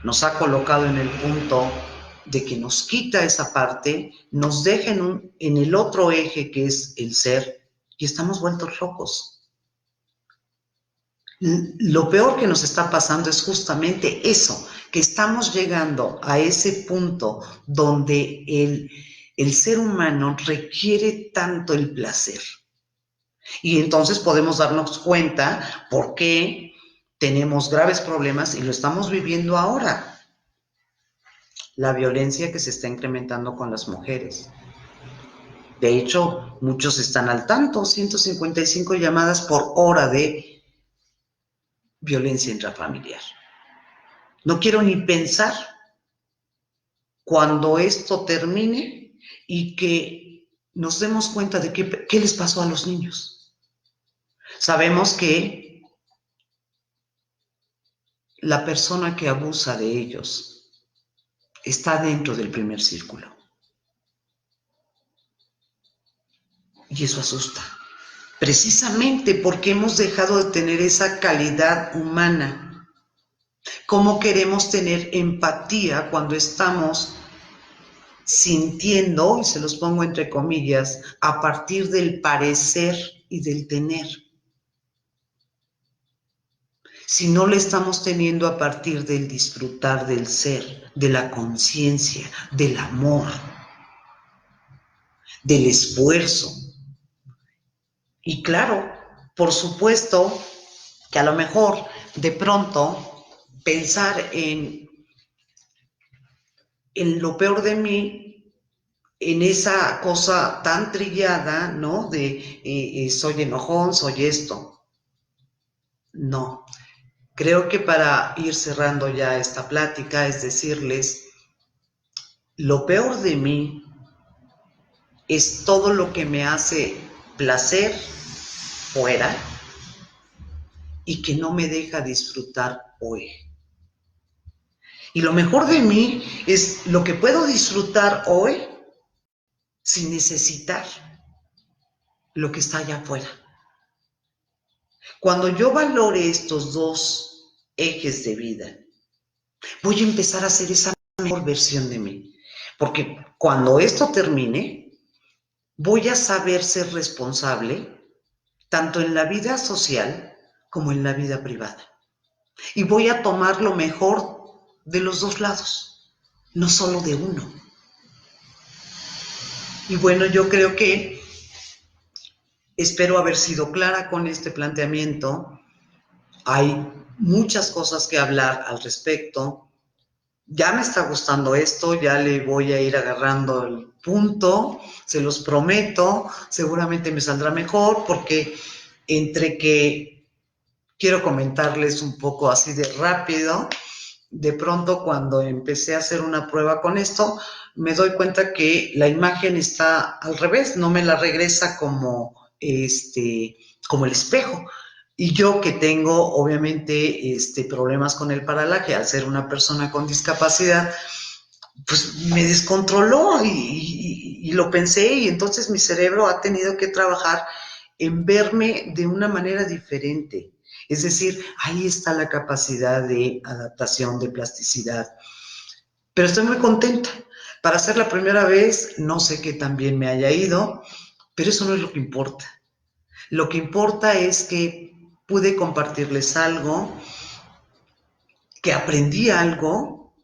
nos ha colocado en el punto de que nos quita esa parte, nos deja en el otro eje que es el ser, y estamos vueltos locos. Lo peor que nos está pasando es justamente eso, que estamos llegando a ese punto donde el ser humano requiere tanto el placer. Y entonces podemos darnos cuenta por qué tenemos graves problemas y lo estamos viviendo ahora. La violencia que se está incrementando con las mujeres. De hecho, muchos están al tanto, 155 llamadas por hora de violencia intrafamiliar. No quiero ni pensar cuando esto termine y que nos demos cuenta de qué les pasó a los niños. Sabemos que la persona que abusa de ellos está dentro del primer círculo. Y eso asusta. Precisamente porque hemos dejado de tener esa calidad humana. ¿Cómo queremos tener empatía cuando estamos sintiendo, y se los pongo entre comillas, a partir del parecer y del tener? Si no le estamos teniendo a partir del disfrutar del ser, de la conciencia, del amor, del esfuerzo. Y claro, por supuesto que a lo mejor de pronto pensar en lo peor de mí, en esa cosa tan trillada, ¿no? De soy enojón, soy esto. No. Creo que para ir cerrando ya esta plática es decirles, lo peor de mí es todo lo que me hace placer fuera y que no me deja disfrutar hoy. Y lo mejor de mí es lo que puedo disfrutar hoy sin necesitar lo que está allá afuera. Cuando yo valore estos dos ejes de vida, voy a empezar a ser esa mejor versión de mí. Porque cuando esto termine, voy a saber ser responsable tanto en la vida social como en la vida privada. Y voy a tomar lo mejor de los dos lados, no solo de uno. Y bueno, yo creo que espero haber sido clara con este planteamiento. Hay muchas cosas que hablar al respecto. Ya me está gustando esto, ya le voy a ir agarrando el punto, se los prometo, seguramente me saldrá mejor porque entre que quiero comentarles un poco así de rápido, de pronto cuando empecé a hacer una prueba con esto, me doy cuenta que la imagen está al revés, no me la regresa como el espejo. Y yo que tengo obviamente problemas con el paralaje, al ser una persona con discapacidad, pues me descontroló y lo pensé y entonces mi cerebro ha tenido que trabajar en verme de una manera diferente. Es decir, ahí está la capacidad de adaptación, de plasticidad. Pero estoy muy contenta. Para ser la primera vez, no sé qué tan bien me haya ido, pero eso no es lo que importa. Lo que importa es que pude compartirles algo, que aprendí algo,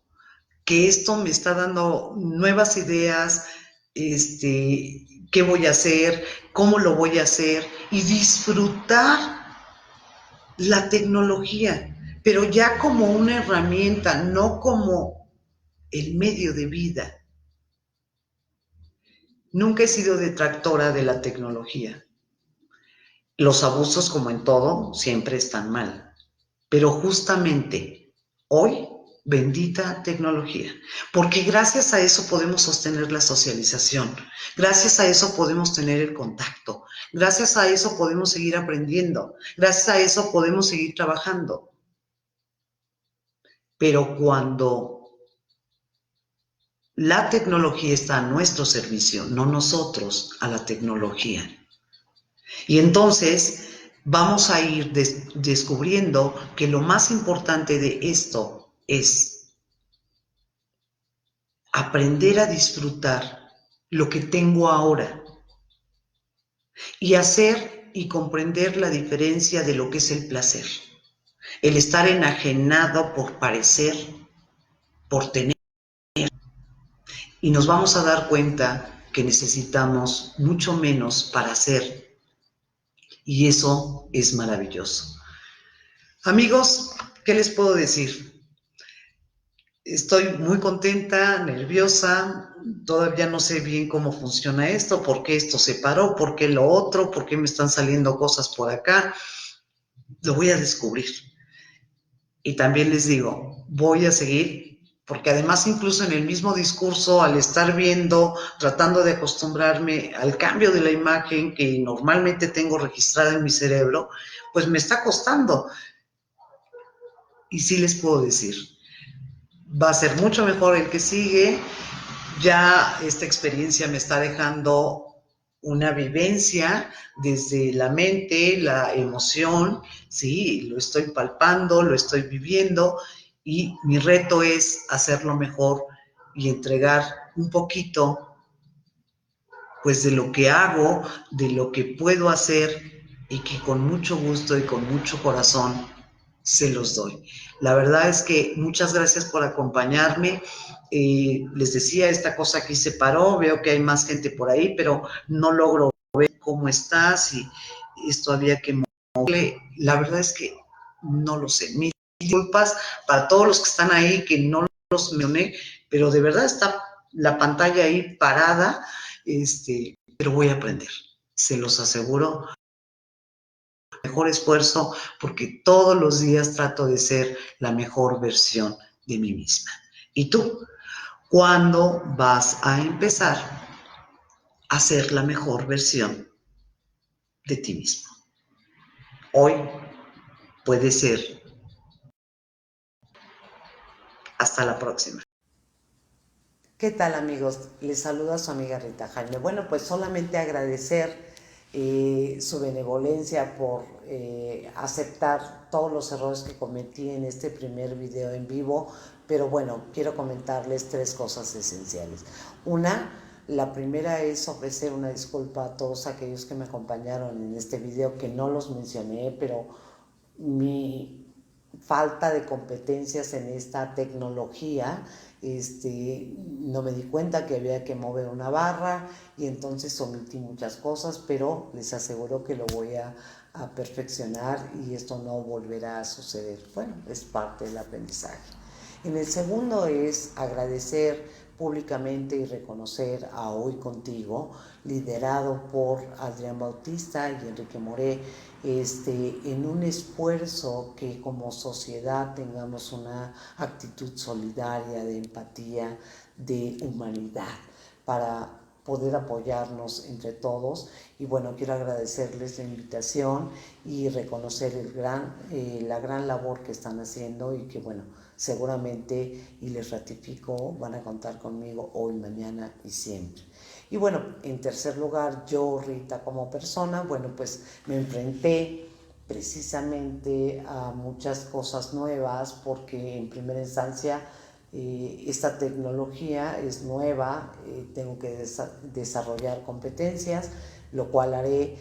que esto me está dando nuevas ideas, qué voy a hacer, cómo lo voy a hacer y disfrutar la tecnología, pero ya como una herramienta, no como el medio de vida. Nunca he sido detractora de la tecnología. Los abusos, como en todo, siempre están mal. Pero justamente hoy, bendita tecnología, porque gracias a eso podemos sostener la socialización, gracias a eso podemos tener el contacto, gracias a eso podemos seguir aprendiendo, gracias a eso podemos seguir trabajando. Pero cuando la tecnología está a nuestro servicio, no nosotros a la tecnología. Y entonces vamos a ir descubriendo que lo más importante de esto es aprender a disfrutar lo que tengo ahora y hacer y comprender la diferencia de lo que es el placer, el estar enajenado por parecer, por tener, y nos vamos a dar cuenta que necesitamos mucho menos para hacer, y eso es maravilloso. Amigos, ¿qué les puedo decir? Estoy muy contenta, nerviosa, todavía no sé bien cómo funciona esto, por qué esto se paró, por qué lo otro, por qué me están saliendo cosas por acá. Lo voy a descubrir. Y también les digo, voy a seguir, porque además incluso en el mismo discurso, al estar viendo, tratando de acostumbrarme al cambio de la imagen que normalmente tengo registrada en mi cerebro, pues me está costando. Y sí les puedo decir, va a ser mucho mejor el que sigue. Ya esta experiencia me está dejando una vivencia desde la mente, la emoción, sí, lo estoy palpando, lo estoy viviendo y mi reto es hacerlo mejor y entregar un poquito, pues, de lo que hago, de lo que puedo hacer y que con mucho gusto y con mucho corazón se los doy. La verdad es que muchas gracias por acompañarme. Les decía, esta cosa aquí se paró, veo que hay más gente por ahí, pero no logro ver cómo estás y esto había que moverle. La verdad es que no lo sé. Mil disculpas para todos los que están ahí, que no los mencioné, pero de verdad está la pantalla ahí parada, pero voy a aprender, se los aseguro, mejor esfuerzo, porque todos los días trato de ser la mejor versión de mí misma. ¿Y tú? ¿Cuándo vas a empezar a ser la mejor versión de ti mismo? Hoy puede ser. Hasta la próxima. ¿Qué tal, amigos? Les saluda su amiga Rita Jaime. Bueno, pues solamente agradecer su benevolencia por aceptar todos los errores que cometí en este primer video en vivo, pero bueno, quiero comentarles 3 cosas esenciales. Una, la primera es ofrecer una disculpa a todos aquellos que me acompañaron en este video, que no los mencioné, pero mi falta de competencias en esta tecnología, no me di cuenta que había que mover una barra y entonces omití muchas cosas, pero les aseguro que lo voy a perfeccionar y esto no volverá a suceder. Bueno, es parte del aprendizaje. En el segundo es agradecer públicamente y reconocer a Hoy Contigo, liderado por Adrián Bautista y Enrique Moré, en un esfuerzo que como sociedad tengamos una actitud solidaria, de empatía, de humanidad, para poder apoyarnos entre todos. Y bueno, quiero agradecerles la invitación y reconocer la gran labor que están haciendo y que bueno, seguramente, y les ratifico, van a contar conmigo hoy, mañana y siempre. Y bueno, en tercer lugar, yo, Rita, como persona, bueno, pues me enfrenté precisamente a muchas cosas nuevas porque en primera instancia esta tecnología es nueva, tengo que desarrollar competencias, lo cual haré,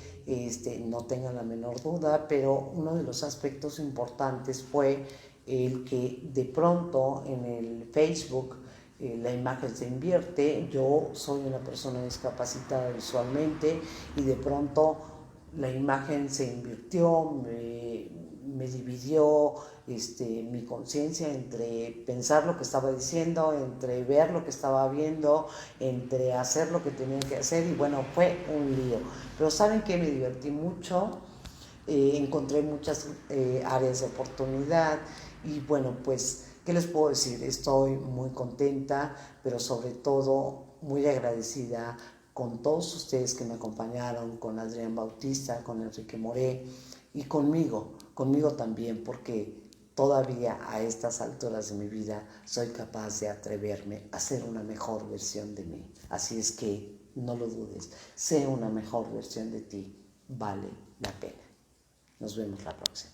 no tengan la menor duda, pero uno de los aspectos importantes fue el que de pronto en el Facebook la imagen se invierte. Yo soy una persona discapacitada visualmente y de pronto la imagen se invirtió, me dividió mi conciencia entre pensar lo que estaba diciendo, entre ver lo que estaba viendo, entre hacer lo que tenía que hacer y bueno, fue un lío. Pero ¿saben qué? Me divertí mucho, encontré muchas áreas de oportunidad y bueno, pues, ¿qué les puedo decir? Estoy muy contenta, pero sobre todo muy agradecida con todos ustedes que me acompañaron, con Adrián Bautista, con Enrique Moré y conmigo también, porque todavía a estas alturas de mi vida soy capaz de atreverme a ser una mejor versión de mí. Así es que no lo dudes, sé una mejor versión de ti, vale la pena. Nos vemos la próxima.